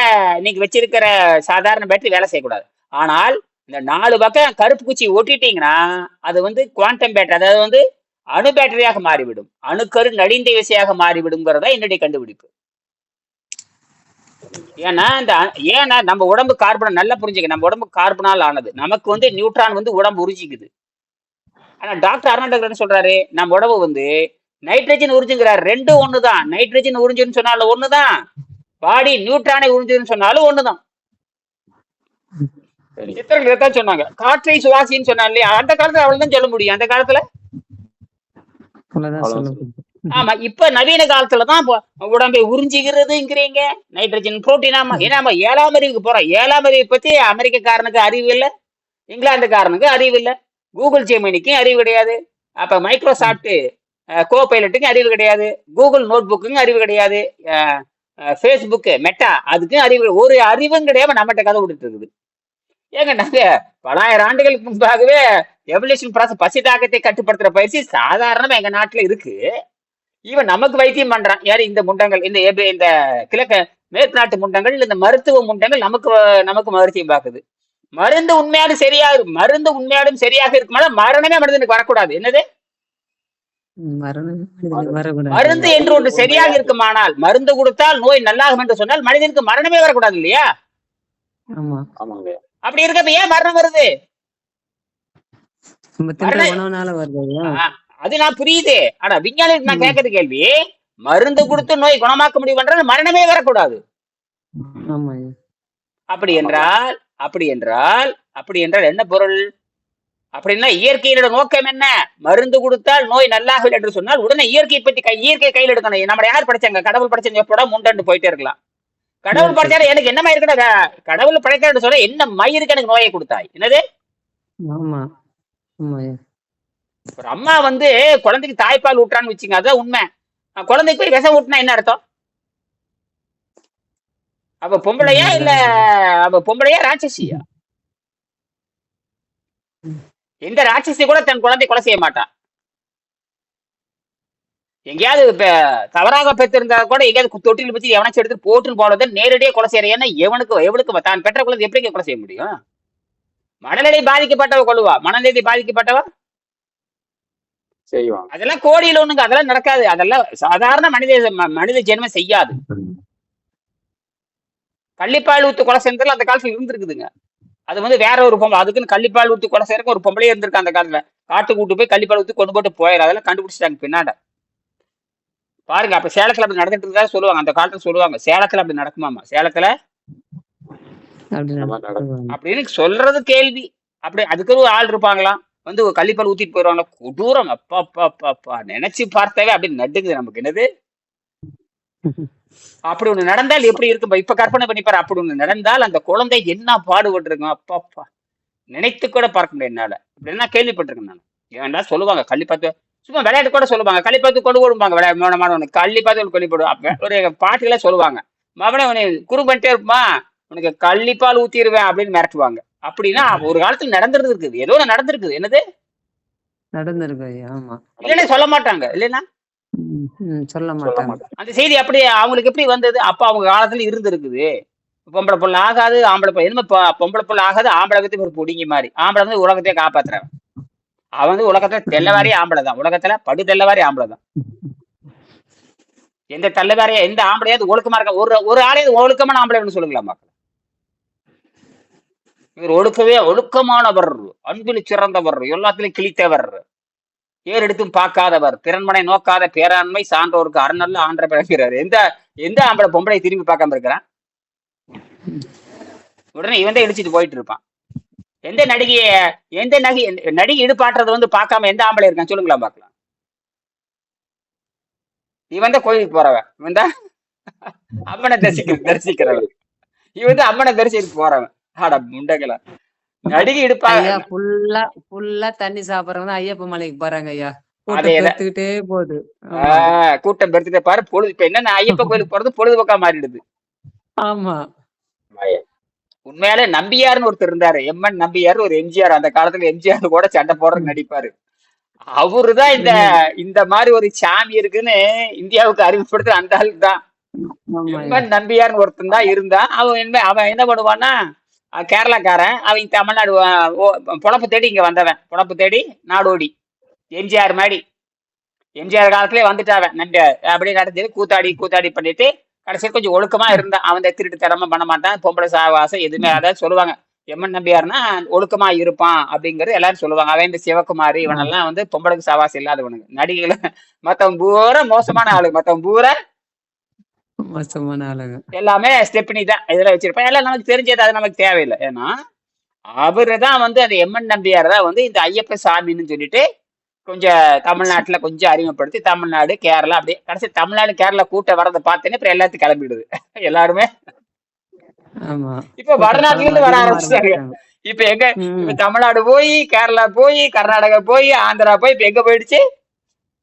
நீங்க வச்சிருக்கிற சாதாரண பேட்டரி வேலை செய்யக்கூடாது. ஆனால் இந்த 4 பக்கம் கருப்பு குச்சி ஒட்டிட்டீங்கன்னா அது வந்து குவாண்டம் பேட்டரி, அதாவது வந்து அணு பேட்டரியாக மாறிவிடும். அணுக்கரு நடிந்த விசையாக மாறிவிடுங்கிறதா என்னுடைய கண்டுபிடிப்பு. ஏன்னா நம்ம உடம்பு கார்பன் நல்லா புரிஞ்சுக்க. நம்ம உடம்பு கார்பனால் ஆனது. நமக்கு வந்து நியூட்ரான் வந்து உடம்பு உறிஞ்சிக்குது. ஆனா டாக்டர் அர்னால்ட் என்ன சொல்றாரு, நம்ம உடம்பு வந்து நைட்ரஜன் உறிஞ்சுங்கிறாரு. 2 ஒண்ணுதான். நைட்ரஜன் உறிஞ்சுன்னு சொன்னாலும் ஒண்ணுதான், பாடி நியூட்ரானை உறிஞ்சுன்னு சொன்னாலும் ஒண்ணுதான். சித்திரங்கள் சொன்னாங்க. காற்றை சுவாசின்னு சொன்னா இல்லையா? அந்த காலத்துல அவ்வளவுதான் சொல்ல முடியும். அந்த காலத்துல ஆமா. இப்ப நவீன காலத்துலதான் உடம்பை உறிஞ்சுகிறதுங்கிறீங்க. Nitrogen protein. ஏன்னா 7ஆம் அறிவுக்கு போறோம். 7ஆம் அறிவை பத்தி அமெரிக்காரனுக்கு அறிவு இல்லை, இங்கிலாந்துக்காரனுக்கு அறிவு இல்லை, கூகுள் ஜெமினிக்கு அறிவு கிடையாது. அப்ப மைக்ரோசாப்ட் கோ பைலட்டுக்கும் அறிவு கிடையாது, கூகுள் நோட் புக்குக்கும் அறிவு கிடையாது, ஃபேஸ்புக் மெட்டா அதுக்கும் அறிவு, ஒரு அறிவும் கிடையாம நம்மகிட்ட கதை விட்டுட்டு இருக்குது. ஏங்க நாங்க பலாயிரம் ஆண்டுகளுக்கு முன்பாகவே எவல்யூஷன் ப்ராசஸ், பசி தாக்கத்தை கட்டுப்படுத்துற பயிற்சி சாதாரணமா எங்க நாட்டுல இருக்கு. இவன் நமக்கு வைத்தியம் பண்றான். யாரு? இந்த முண்டங்கள், இந்த கிழக்கு மேற்கு நாட்டு முண்டங்கள், இந்த மருத்துவ முண்டங்கள் நமக்கு மருத்துவம் பார்க்குது. மருந்து உண்மையாலும் சரியாக இருக்குமானா மரணமே மனிதனுக்கு வரக்கூடாது. என்னது? மரணம் மனிதனுக்கு வரக்கூடாது மருந்து ஐயா. என்று ஒன்று உண்மையா சரியாக இருக்குமானால், மருந்து கொடுத்தால் நோய் நல்லாகும் என்று சொன்னால் மனிதனுக்கு மரணமே வரக்கூடாது இல்லையா? ஆமா. ஆமாங்க. அப்படி இருக்கப்ப ஏன் மரணம் வருது? நம்ம தின்ற மரண உணவுனால வருது ஐயா. அது நான் புரியுது. ஆனா விஞ்ஞானிக்கு நான் ம். கேட்கறது கேள்வி, மருந்து கொடுத்து நோய் குணமாக்க முடியும்ன்றது மரணமே வரக்கூடாது. ஆமா ஐயா. அப்படி ஆமாங்க. என்றால் அப்படி என்றால் என்ன பொருள்? அப்படின்னா இயற்கையோட நோக்கம் என்ன? மருந்து கொடுத்தால் நோய் நல்லாகவில்லை என்று சொன்னால் உடனே இயற்கையை பத்தி இயற்கை கையில் எடுக்கணும். நம்மள யார் படைச்சாங்க? கடவுள் படைச்ச எப்படா முண்டன்னு போயிட்டே இருக்கலாம். கடவுள் இயற்கை. படைச்சாரு எனக்கு என்ன மயிர் இருக்குடா? கடவுள் படைக்கிறான்னு சொல்ல என்ன மயிருக்கு எனக்கு நோயை கொடுத்தாய்? என்னது? ஆமா. ஆமா ஐயா. ஒரு அம்மா வந்து குழந்தைக்கு தாய்ப்பால் ஊட்டுறான்னு வச்சுங்க, அதான் உண்மை. குழந்தைக்கு போய் விஷம் ஊட்டினா என்ன அர்த்தம்? அவ பொம்பளையா இல்ல அவ பொம்பளையா ராட்சசியா? எந்த ராட்சசி கூட தன் குழந்தை கொலை செய்ய மாட்டான். எங்கேயாவது இப்ப தவறாக பெற்றிருந்தா கூட எங்கேயாவது தொட்டில் வச்சு எவனாச்சும் எடுத்து போட்டுன்னு போனது நேரடியா கொலை செய்யற. ஏன்னா எவனுக்கு தான் பெற்ற குழந்தை எப்படி கொலை செய்ய முடியும்? மனநிலை பாதிக்கப்பட்டவ கொள்ளுவா. மனநிலை பாதிக்கப்பட்டவ செய்வாங்க. அதெல்லாம் கோடியில் ஒண்ணுங்க. அதெல்லாம் நடக்காது. அதெல்லாம் சாதாரண மனித ஜென்மம் செய்யாது. கள்ளிப்பால் ஊத்து கொலை செய்யறதுல அந்த காலத்துல இருந்திருக்குதுங்க. அது வந்து வேற ஒரு பொம்பளை, அதுக்குன்னு கள்ளிப்பால் ஊத்து கொலை செய்யறதுக்கு ஒரு பொம்பளையே இருந்திருக்கு அந்த காலத்துல. காட்டு கூட்டு போய் கள்ளிப்பால் ஊத்தி கொண்டு போட்டு போயிடும். அதெல்லாம் கண்டுபிடிச்சிட்டாங்க பின்னாட. பாருங்க, அப்ப சேலத்துல அப்படி நடந்துட்டு இருந்தா சொல்லுவாங்க, அந்த காலத்துல சொல்லுவாங்க சேலத்துல அப்படி நடக்குமாமா. சேலத்துல அப்படின்னு சொல்றது கேள்வி. அப்படி அதுக்கு ஒரு ஆள் இருப்பாங்களாம், வந்து கள்ளிப்பால் ஊத்திட்டு போயிடுவாங்க. கொடூரம். அப்பா அப்பா அப்பா அப்பா, நினைச்சு பார்த்தாவே அப்படி நடுக்குது நமக்கு. என்னது? அப்படி ஒண்ணு நடந்தால் எப்படி இருக்கும்? இப்ப கற்பனை பண்ணிப்பாரு. அப்படி ஒண்ணு நடந்தால் அந்த குழந்தை என்ன பாடுபட்டு இருக்கும். அப்பா அப்பா, நினைத்து கூட பார்க்க முடியாது என்னால. அப்படின்னா கேள்விப்பட்டிருக்கேன் நான். ஏன்டா சொல்லுவாங்க கள்ளிப்பாத்து சும்மா விளையாட்டு கூட சொல்லுவாங்க, கள்ளிப்பாத்து கொண்டு போடுவாங்க விளையாடு கள்ளிப்பாத்து கொண்டு போடுவோம். ஒரு பாட்டில சொல்லுவாங்க, மகனே உன்னை குறு பண்ணிட்டே இருப்பா, உனக்கு கள்ளிப்பால் ஊத்திடுவேன் அப்படின்னு மிரட்டுவாங்க. அப்படின்னா ஒரு காலத்துல நடந்துருக்குது, ஏதோ ஒண்ணு நடந்திருக்குது. என்னது? நடந்திருக்கு ஐயா. ஆமா. இல்லைன்னா சொல்ல மாட்டாங்க. இல்லைன்னா சொல்ல மாட்டாங்க. அந்த செய்தி அப்படி அவங்களுக்கு எப்படி வந்தது? அப்ப அவங்க காலத்துல இருந்திருக்குது. பொம்பளை புள்ள ஆகாது, ஆம்பளை புள்ள என்ன, பொம்பளை புள்ள ஆகாது, ஆம்பளை பத்தி ஒரு புடிங்கி மாதிரி. ஆம்பளை வந்து உலகத்தையே காப்பாத்துறவன். அவன் வந்து உலகத்துல தெல்லவாரி ஆம்பளை தான். உலகத்துல படு தெல்லவாரி ஆம்பளை தான். எந்த தெல்லவாரியா எந்த ஆம்பளையாவது ஒழுக்கமா இருக்க ஒரு ஆளையாவது ஒழுக்கமான ஆம்பளைன்னு சொல்லுங்களா மக்கள்? இவர் ஒழுக்கமானவர், அன்பில் சிறந்தவர், எல்லாத்திலும் கிழித்தவர், ஏர் எடுத்தும் பார்க்காதவர், திறன்மனை நோக்காத பேராண்மை சான்றோருக்கு அறநல்ல ஆன்ற பிறக்கிறார். எந்த ஆம்பளை பொம்பளை திரும்பி பார்க்காம இருக்கிறான்? உடனே இவன் தான் இடிச்சிட்டு போயிட்டு இருப்பான். எந்த நடிகை இடுபாட்டுறது வந்து பார்க்காம எந்த ஆம்பளை இருக்கான் சொல்லுங்களா பார்க்கலாம்? இவன் தான் கோயிலுக்கு போறவன், இவன் தான் அம்மனை தரிசிக்கிறவன், இவன் தான் அம்மனை தரிசிக்கு போறவன். ஆடா முண்டகளா, நடிகை இடுப்பாங்க. ஃபுல்லா தண்ணி சாப்பிடுறவங்க ஐயப்ப மலைக்கு போறாங்க ஐயா. பெருத்துக்கிட்டே போகுது. கூட்டம் பெருத்துட்டே பாரு. பொழுது இப்ப என்ன, ஐயப்ப கோயிலுக்கு போறது பொழுதுபோக்கா மாறிடுது. ஆமா. உண்மையாலே நம்பியார்னு ஒருத்தர் இருந்தாரு, எம்என் நம்பியார், ஒரு எம்ஜிஆர். அந்த காலத்துல எம்ஜிஆர் கூட சண்டை போடுறது நடிப்பாரு. அவருதான் இந்த மாதிரி ஒரு சாமி இருக்குன்னு இந்தியாவுக்கு அறிமுகப்படுத்த அந்த ஆளுக்கு தான். எம்என் நம்பியார்னு ஒருத்தன் தான் இருந்தான். அவன் என்ன பண்ணுவான்னா, கேரளாக்காரன், அவன் தமிழ்நாடு பொழப்பு தேடி இங்க வந்தவன், பொழப்பு தேடி நாடோடி. எம்ஜிஆர் மாதிரி எம்ஜிஆர் காலத்திலே வந்துட்டாவன். நம்ப அப்படியே நடந்தது, கூத்தாடி பண்ணிட்டு கடைசியில் கொஞ்சம் ஒழுக்கமா இருந்தான். அவன் திருட்டு தரமா பண்ண மாட்டான், பொம்பளை சாவாசம் எதுவுமே. அதாவது சொல்லுவாங்க, எம்என் நம்பியார்னா ஒழுக்கமா இருப்பான் அப்படிங்கிறது எல்லாரும் சொல்லுவாங்க. அவன் இந்த சிவகுமாரி இவனெல்லாம் வந்து பொம்பளைக்கு சாவாசம் இல்லாதவனுங்க, நடிகைகளை. மத்தவன் பூரா மோசமான ஆளுங்க, மத்தவன் பூரா மோசமான ஆளுங்க. எல்லாமே ஸ்டெப்னி தான் இதெல்லாம் வச்சிருப்பான். எல்லாம் நமக்கு தெரிஞ்சது, அது நமக்கு தேவையில்லை. ஏன்னா அவரு தான் வந்து அந்த எம்என் நம்பியார் தான் வந்து இந்த ஐயப்ப சாமின்னு சொல்லிட்டு கொஞ்சம் தமிழ்நாட்டுல கொஞ்சம் அறிமுகப்படுத்தி, தமிழ்நாடு கேரளா அப்படியே கடைசி தமிழ்நாடு கேரளா கூட்ட வரதை பார்த்தேன்னு இப்ப எல்லாத்தையும் கிளம்பிடுது எல்லாருமே. இப்ப வடநாட்டுல இருந்து வர ஆரம்பிச்சாங்க. இப்ப எங்க, இப்ப தமிழ்நாடு போய், கேரளா போய், கர்நாடகா போய், ஆந்திரா போய், இப்ப எங்க போயிடுச்சு?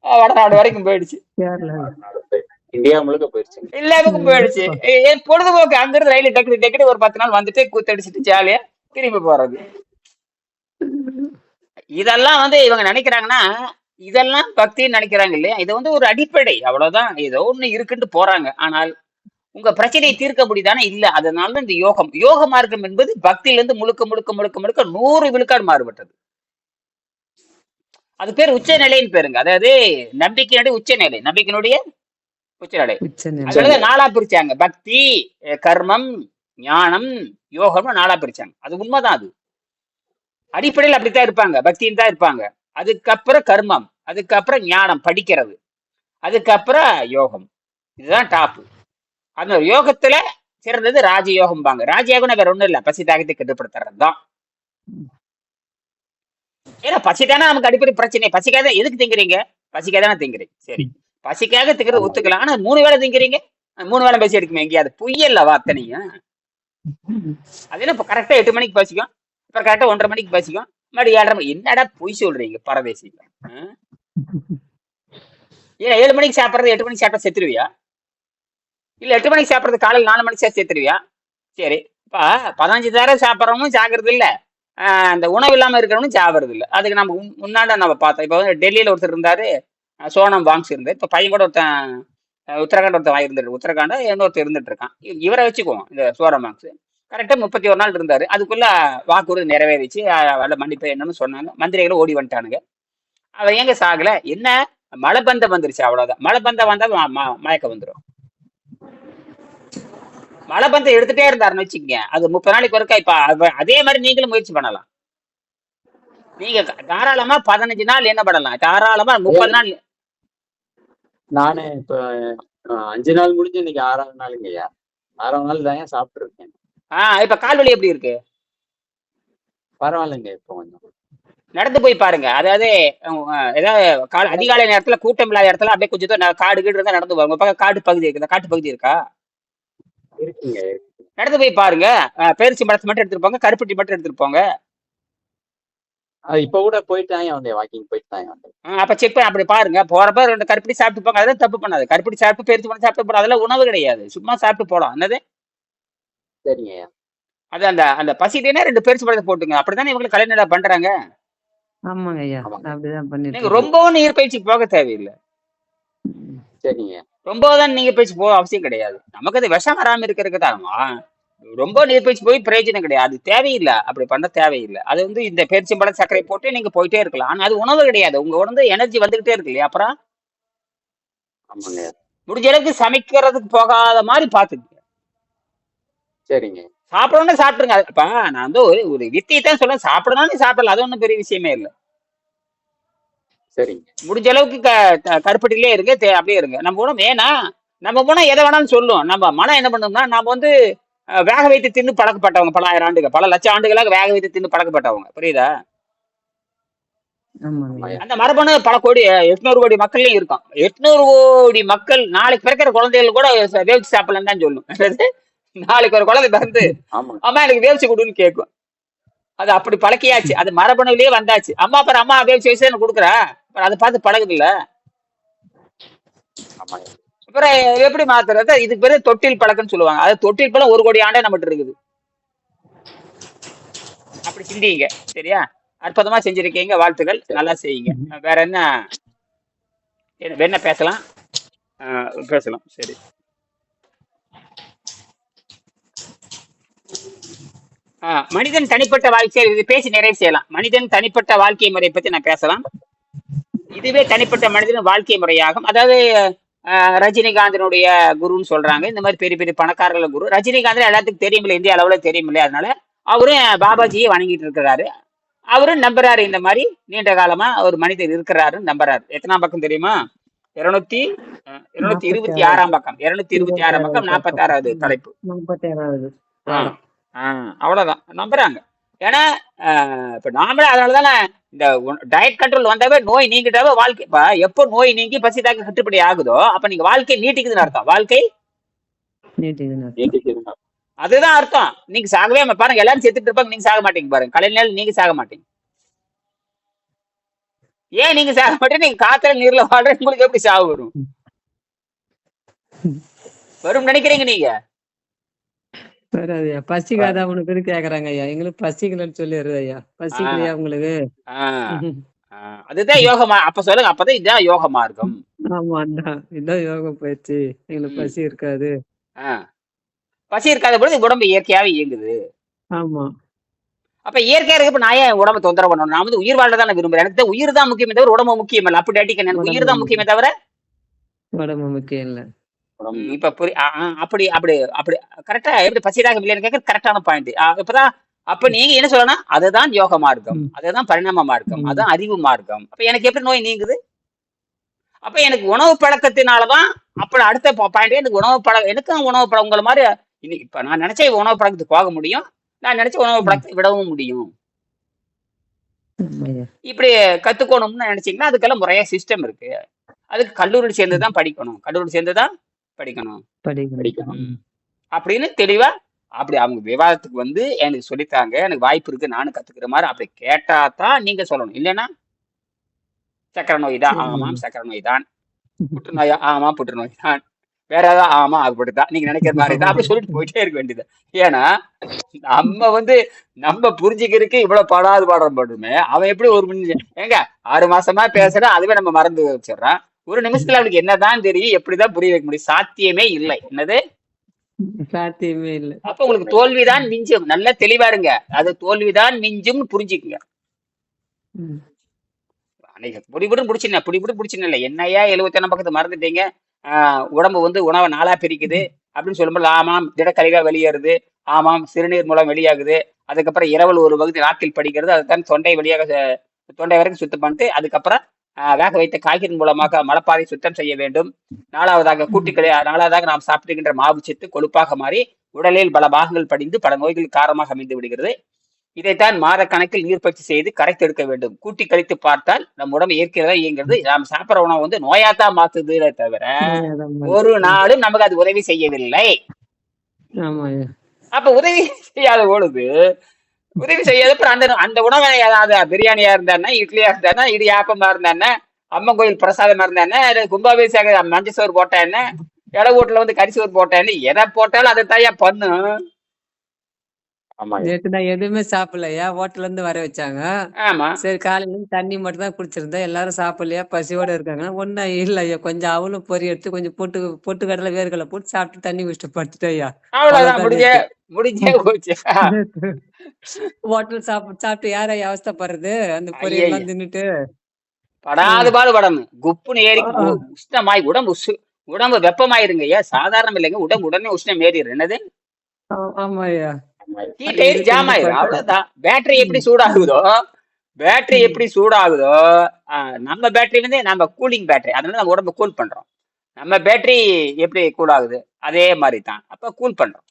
வடநாடு வரைக்கும் போயிடுச்சு. இந்தியா முழுக்க போயிடுச்சு, எல்லாருக்கும் போயிடுச்சு. பொழுதுபோக்கு. அங்கிருந்து ரயில டக்கு ஒரு 10 நாள் வந்துட்டு கூத்தடிச்சுட்டு ஜாலியா திரும்பி போறது. இதெல்லாம் வந்து இவங்க நினைக்கிறாங்கன்னா, இதெல்லாம் பக்தின்னு நினைக்கிறாங்க இல்லையா? இது வந்து ஒரு அடிப்படை, அவ்வளவுதான். ஏதோ ஒண்ணு இருக்குன்னு போறாங்க. ஆனால் உங்க பிரச்சனையை தீர்க்க முடியுதானே? இல்ல. அதனாலதான் இந்த யோக மார்க்கம் என்பது பக்தியிலிருந்து முழுக்க 100 விழுக்காடு மாறுபட்டது. அது பேர் உச்சநிலைன்னு பேருங்க. அதாவது நம்பிக்கையினுடைய உச்சநிலை, நம்பிக்கையினுடைய உச்சநிலை. உச்சநிலை. அதனாலதான் 4ஆ பிரிச்சாங்க. பக்தி, கர்மம், ஞானம், யோகம்னு 4ஆ பிரிச்சாங்க. அது உண்மைதான். அது அடிப்படையில் அப்படித்தான் இருப்பாங்க, பக்தின்னு தான் இருப்பாங்க. அதுக்கப்புறம் கர்மம், அதுக்கப்புறம் ஞானம் படிக்கிறது, அதுக்கப்புறம் யோகம். இதுதான் டாப். அந்த யோகத்துல சிறந்தது ராஜயோகம்பாங்க. ராஜயோகம்னா வேற ஒண்ணும் இல்ல, பசி தாகத்தை கட்டுப்படுத்துறது தான். ஏன்னா பசிதானே நமக்கு அடிப்படை பிரச்சனை. பசிக்காத எதுக்கு திங்கிறீங்க? பசிக்காதானே திங்கிறீங்க. சரி, பசிக்காக திங்கிறது ஒத்துக்கலாம். ஆனா 3 வேளை திங்கிறீங்க, 3 வேளை பசி எடுக்குமே எங்கேயாவது? பொய்யல்லவா அத்தனையும்? அது என்ன, இப்ப கரெக்டா 8 மணிக்கு பசிக்கும், அப்புறம் கரெக்டா 1:30 மணிக்கு பசிக்கும், மறுபடியும் 7:30 மணி. என்னடா பொய் சொல்றீங்க பரதேசிங்க? ஏன் 7 மணிக்கு சாப்பிட்றது 8 மணிக்கு சாப்பிட்டா செத்துருவியா? இல்ல 8 மணிக்கு சாப்பிட்றது காலையில் 4 மணிக்கு செத்துருவியா? சரி, இப்ப 15 தடவை சாப்பிட்றவங்களும் சாகிறது இல்ல, அந்த உணவு இல்லாம இருக்கிறவனும் சாப்பிடுறது இல்ல. அதுக்கு நம்ம முன்னாடி நம்ம பார்த்தோம். இப்ப வந்து டெல்லியில ஒருத்தர் இருந்தாரு, சோனம் வாங்ஸ் இருந்தார். இப்ப பையன் கூட ஒருத்தன் உத்தரகாண்ட் ஒருத்தன் இருந்துட்டு, உத்தரகாண்டா இன்னொருத்தர் இருந்துட்டு இருக்கான். இவரை வச்சுக்குவோம், இந்த சோனம் வாங்ஸ். கரெக்டா 31 நாள் இருந்தாரு. அதுக்குள்ள வாக்குறுதி நிறைவேறிச்சு, மன்னிப்பு என்னன்னு சொன்னாங்க. மந்திரிகளும் ஓடி வந்துட்டானுங்க. அவ எங்க சாகல, என்ன மழைபந்தம் வந்துருச்சு, அவ்வளவுதான். மழைபந்தம் வந்தா மயக்கம் வந்துடும். மழைபந்தம் எடுத்துட்டே இருந்தாருன்னு வச்சுக்கங்க, அது 30 நாளைக்கு ஒருக்கா. இப்ப அதே மாதிரி நீங்களும் முயற்சி பண்ணலாம். நீங்க தாராளமா 15 நாள் என்ன பண்ணலாம், தாராளமா 30 நாள். நானு இப்ப 5 நாள் முடிஞ்சு இன்னைக்கு 6ஆவது நாளுங்கய்யா. 6ஆவது நாள் தான் சாப்பிட்டு இருக்கேன். இப்ப கால் வலி எப்படி இருக்கு? பரவாயில்லைங்க, இப்போ கொஞ்சம். நடந்து போய் பாருங்க. அதாவது ஏதாவது அதிகாலை நேரத்துல கூட்டம் இல்லாத இடத்துல அப்படியே கொஞ்சம் காடு கீடு இருந்தா நடந்து போவாங்க. பக்கம் காட்டு பகுதி இருக்கு, காட்டு பகுதி இருக்கா? இருக்குங்க. நடந்து போய் பாருங்க. பேரிச்சி பழத்தை மட்டும் எடுத்துட்டு போங்க, கருப்பட்டி மட்டும் எடுத்துட்டு போங்க. இப்ப கூட போயிட்டாங்க வந்தேன், வாக்கிங் போயிட்டாங்க வந்தேன். அப்ப செக் பண்ணி அப்படி பாருங்க. போறப்ப 2 கருப்பட்டி சாப்பிட்டு போங்க. அதெல்லாம் தப்பு பண்ணாது. கருப்பட்டி சாப்பிட்டு பேரிச்சி பழம் சாப்பிட்டு போறோம், அதெல்லாம் உணவு கிடையாது, சும்மா சாப்பிட்டு போலாம். என்னது? சரிங்க. அது அந்த அந்த பசிட்டேன்னா 2 பேரிச்சி பழத்தை போட்டுங்க. அப்படித்தானே இவங்க கலைஞரா பண்றாங்க. ஆமாங்க ஐயா, அப்படிதான் பண்ணிட்டு நீங்க ரொம்பவும் நீர் பயிற்சி போக தேவையில்லை. சரிங்க. ரொம்பதான் நீங்க பயிற்சி போக அவசியம் கிடையாது. நமக்கு அது விஷம் வராம இருக்கிறதுக்கு தான். ரொம்ப நீர் பயிற்சி போய் பிரயோஜனம் கிடையாது, அது தேவையில்லை. அப்படி பண்ண தேவையில்லை. அது வந்து இந்த பேரிச்சம்பழம் சர்க்கரை போட்டு நீங்க போயிட்டே இருக்கலாம். ஆனா அது உணவு கிடையாது. உங்க உடம்பு எனர்ஜி வந்துகிட்டே இருக்கு இல்லையா? அப்புறம் ஆமாங்க. முடிஞ்ச அளவுக்கு சமைக்கிறதுக்கு போகாத மாதிரி பாத்துக்கங்க. சரிங்க. சாப்பிடணும்னு சாப்பிடுங்க. அப்ப நான் வந்து ஒரு வித்தியை தான் சொல்ல, சாப்பிடணும்னு சாப்பிடலாம், அது ஒன்றும் பெரிய விஷயமே இல்லை. சரிங்க. முடிஞ்ச அளவுக்கு கருப்பட்டிலே இருங்க, அப்படியே இருங்க. நம்ம உணவு ஏன்னா நம்ம உணவு எதை வேணாலும் சொல்லும். நம்ம மனம் என்ன பண்ணோம்னா, நாம வந்து வேக வைத்து தின்னு பழக்கப்பட்டவங்க. பல ஆயிரம் ஆண்டுகள், பல லட்சம் ஆண்டுகளாக வேக வைத்து தின்னு பழக்கப்பட்டவங்க. புரியுதா? அந்த மரபணு பல கோடி 800 கோடி மக்கள்லயும் இருக்கும். 800 கோடி மக்கள் நாளைக்கு பிறக்கிற குழந்தைகள் கூட வேவிச்சு சாப்பிடலன்னு தான் சொல்லும். நாளைக்கு ஒரு குழந்தை பிறந்து அம்மா எனக்கு வேவிச்சு கொடுன்னு கேட்கும். அது அப்படி பழக்கியாச்சு, அது மரபணுலயே வந்தாச்சு. அம்மா அப்புறம் அம்மா வேவிச்சு வச்சு கொடுக்குறா, அதை பார்த்து பழகுது இல்ல. அப்புறம் எப்படி மாத்துறது? இதுக்கு பேரு தொட்டில் பழக்கம்னு சொல்லுவாங்க. அது தொட்டில் பழம் 1 கோடி ஆண்டே நம்மகிட்ட இருக்குது. அப்படி சிந்திங்க, சரியா? அற்புதமா செஞ்சிருக்கீங்க, வாழ்த்துக்கள், நல்லா செய்யுங்க. வேற என்ன என்ன பேசலாம்? பேசலாம், சரி. மனிதன் தனிப்பட்ட வாழ்க்கை, இது பேசி நிறைவு செய்யலாம். மனிதன் தனிப்பட்ட வாழ்க்கை முறை பத்தி நான் பேசலாம். இதுவே தனிப்பட்ட மனிதன் வாழ்க்கை முறையாகும். அதாவது ரஜினிகாந்தனுடைய குருன்னு சொல்றாங்க. இந்த மாதிரி பெரிய பெரிய பணக்காரர்கள் குரு. ரஜினிகாந்த் எல்லாத்துக்கும் தெரியுமில்ல, இந்திய அளவுல தெரியுமில்ல. அதனால அவரும் பாபாஜியை வணங்கிட்டு இருக்கிறாரு. அவரும் நம்புறாரு, இந்த மாதிரி நீண்ட காலமா ஒரு மனிதர் இருக்கிறாருன்னு நம்புறாரு. எத்தனாம் பக்கம் தெரியுமா? 226ஆம் பக்கம், 226ஆம் பக்கம், 46வது தலைப்பு. 46வது. அவ்வளவுதான் நம்புறாங்க. ஏன்னா இப்ப நாமளே அதனாலதானே இந்த டயட் கண்ட்ரோல் வந்தாவே நோய் நீங்கிட்டாவே வாழ்க்கை. இப்ப எப்போ நோய் நீங்கி பசி தாக்க கட்டுப்படி ஆகுதோ அப்ப நீங்க வாழ்க்கை நீட்டிக்குதுன்னு அர்த்தம். வாழ்க்கை நீட்டிக்குதுன்னு அதுதான் அர்த்தம். நீங்க சாகவே பாருங்க, எல்லாரும் செத்துட்டு இருப்பாங்க, நீங்க சாக மாட்டீங்க. பாருங்க, கலைஞர் நீங்க சாக மாட்டீங்க. ஏன் நீங்க சாக மாட்டீங்க? நீங்க காத்துல நீர்ல வாழ்ற, உங்களுக்கு எப்படி சாவு வரும்? வரும் நினைக்கிறீங்க நீங்க? வராதுயா. பசிக்காத உனக்கு கேக்குறாங்க ஐயா. எங்களுக்கு பசிக்கலன்னு சொல்லிடுறது ஐயா. பசிக்கலையா உங்களுக்கு? அதுதான் யோகமா. அப்ப சொல்லுங்க, அப்பதான் இதுதான் யோக மார்க்கம். ஆமா, இதான் யோக பயிற்சி. எங்களுக்கு பசி இருக்காது. பசி இருக்காத பொழுது உடம்பு இயற்கையாவே இயங்குது. ஆமா. அப்ப இயற்கையா இருக்கப்ப நான் ஏன் உடம்பை தொந்தரவு பண்ணணும்? நான் வந்து உயிர் வாழ தானே விரும்புறேன். எனக்கு தான் உயிர் தான் முக்கியமே தவிர உடம்பு முக்கியம் இல்ல. அப்படி அடிக்க எனக்கு உயிர் உடம்பு தான் முக்கியமே தவிர உடம்பு முக்கியம் இல்ல. உடம்பு இப்ப அப்படி அப்படி அப்படி கரெக்டா எப்படி பசிதாக இல்லைன்னு கேட்கறது கரெக்டான பாயிண்ட். இப்பதான் அப்ப நீங்க என்ன சொல்லணும்? அதுதான் யோக மார்க்கம், ம். அதுதான் பரிணாம மார்க்கம், ம். அதுதான் அறிவு மார்க்கம். அப்ப எனக்கு எப்படி நோய் நீங்குது? அப்ப எனக்கு உணவு பழக்கத்தினாலதான் அப்ப அடுத்த பாயிண்ட் எனக்கு உணவு பழக்கம் எனக்கும் உணவு பழக்கம் உங்களை மாதிரி இன்னைக்கு இப்ப நான் நினைச்ச உணவு பழக்கத்துக்கு போக முடியும், நான் நினைச்ச உணவு ம். பழக்கத்தை விடவும் முடியும். ஆமாய்யா. இப்படி கத்துக்கணும்னு நினைச்சீங்கன்னா அதுக்கெல்லாம் முறையா சிஸ்டம் இருக்கு. அதுக்கு கல்லூரி சேர்ந்து தான் படிக்கணும், கல்லூரி சேர்ந்து தான் படிக்கணும் படிக்கணும். படிக்கணும். ம். அப்படின்னு தெளிவா அப்படி அவங்க விவாதத்துக்கு வந்து எனக்கு சொல்லித்தாங்க, எனக்கு வாய்ப்பு இருக்கு, நானும் கத்துக்கிற மாதிரி அப்படி கேட்டா தான் நீங்க சொல்லணும். இல்லைன்னா சக்கரை நோய் தான், ஆமாம் சக்கரை நோய் தான். புற்றுநோயா, ஆமா புற்றுநோய் தான். வேற ஏதாவது, ஆமா அப்படித்தான். நீங்க நினைக்கிற மாதிரி தான். அப்படி சொல்லிட்டு போயிட்டே இருக்க வேண்டியது. ஏன்னா நம்ம வந்து நம்ம புரிஞ்சுக்கிறதுக்கு இவ்வளவு படாது பாடம் படுமே, அவன் எப்படி ஒரு ஏங்க 6 மாசமா பேசுறான், அதுவே நம்ம மறந்து வச்சிடறான். ஒரு நிமிஷத்துல அவனுக்கு என்னதான் தெரியும், எப்படிதான் புரிய வைக்க முடியும்? சாத்தியமே இல்லை. என்னது? சாத்தியமே இல்ல. அப்ப உங்களுக்கு தோல்விதான் மிஞ்சும். நல்லா தெளிவா இருங்க. அது தோல்விதான் மிஞ்சும் புரிஞ்சுக்குங்க. ம். அன்னைக்கு புடிபுடுன்னு புடிச்சின இல்லை. என்னையா 71 பக்கத்து மறந்துட்டீங்க, உடம்பு வந்து உணவை 4ஆ பிரிக்குது அப்படின்னு சொல்லும்போது, ஆமாம் திடக்கழிவா வெளியேறுது, ஆமாம் சிறுநீர் மூலம் வெளியாகுது, அதுக்கப்புறம் இரவல் ஒரு பகுதி நாக்கில் படிக்கிறது, அதுதான் தொண்டை வழியாக தொண்டை வரைக்கும் சுத்தம் பண்ணிட்டு அதுக்கப்புறம் வேக வைத்த காய்கறி மூலமாக மலப்பாதை சுத்தம் செய்ய வேண்டும். நாலாவதாக நாலாவதாக நாம் சாப்பிடுகின்ற மாவுச்சத்து கொழுப்பாக மாறி உடலில் பல பாகங்கள் படிந்து பல நோய்கள் காரணமாக அமைந்து விடுகிறது. இதைத்தான் மாத கணக்கில் நீர் பயிற்சி செய்து கரைத்து எடுக்க வேண்டும். கூட்டி கழித்து பார்த்தால் நம்ம உடம்பு இயற்கையா இயங்கிறது. நாம் சாப்பிட்ற உணவு வந்து நோயாத்தான் மாத்துதுல தவிர அதான் ஒரு நாளும் நமக்கு அது உதவி செய்யவில்லை. ஆமாய்யா. அப்ப உதவி செய்யாத பொழுது உதவி செய்யாத அந்த அந்த உணவை ஏதாவது பிரியாணியா இருந்தானே, இட்லியா இருந்தானே, இடியாப்பமா இருந்தானே, அம்மன் கோயில் பிரசாதமா இருந்தானே, கும்பாபிஷேக மஞ்சள் சோறு போட்டானே, இளவூட்டுல வந்து கரிசோறு போட்டானே, எதை போட்டாலும் அதை தாயா பண்ணும். ஆமாய்யா. நேத்து நான் எதுவுமே சாப்பிடலையா, ஹோட்டல்ல இருந்து வர வச்சாங்க. ஆமா சரி காலையில இருந்து தண்ணி மட்டும் தான் குடிச்சிருந்தேன். எல்லாரும் சாப்பிடலையா, பசியோட இருக்காங்க. ஒண்ணும் இல்லையா, கொஞ்சம் அவலும் பொரி எடுத்து கொஞ்சம் பொட்டுக்கடலை வேர்க்கடலை போட்டு சாப்பிட்டு தண்ணி குடிச்சிட்டு படுத்துட்டேன் ஐயா. அவ்வளவுதான், அவ்வளவுதான் முடிஞ்சே நேத்து. முடிஞ்சே போச்சு. ஹோட்டல் சாப்பிட்டு யார் ஐயா அவஸ்தைப்படுறது, அந்த ஐயா பொரியெல்லாம் தின்னுட்டு. படாத ம். பாடு படணும். குப்புன்னு ஏறி ஆ. உஷ்ணமாய் உடம்பு வெப்பமாயிருங்க ஐயா. சாதாரணம் இல்லைங்க, உடம்பு உடனே உஷ்ணம் ஏறிடும். என்னது? ஆமாய்யா. ஆமாய்யா. ஹீட் அது ஆயிரு, இது ஜாம் செஞ்சு ஆயிரும். பார்த்தா. அவ்வளவுதான். பேட்டரி எப்படி ம். சூடாகுதோ பேட்டரி ம். எப்படி சூடாகுதோ நம்ம பேட்டரி வந்து நம்ம கூலிங் பேட்டரி, அதனால நம்ம உடம்பு கூல் பண்றோம். நம்ம பேட்டரி எப்படி கூல் ஆகுது அதே மாதிரி தான். அப்ப கூல் பண்றோம்.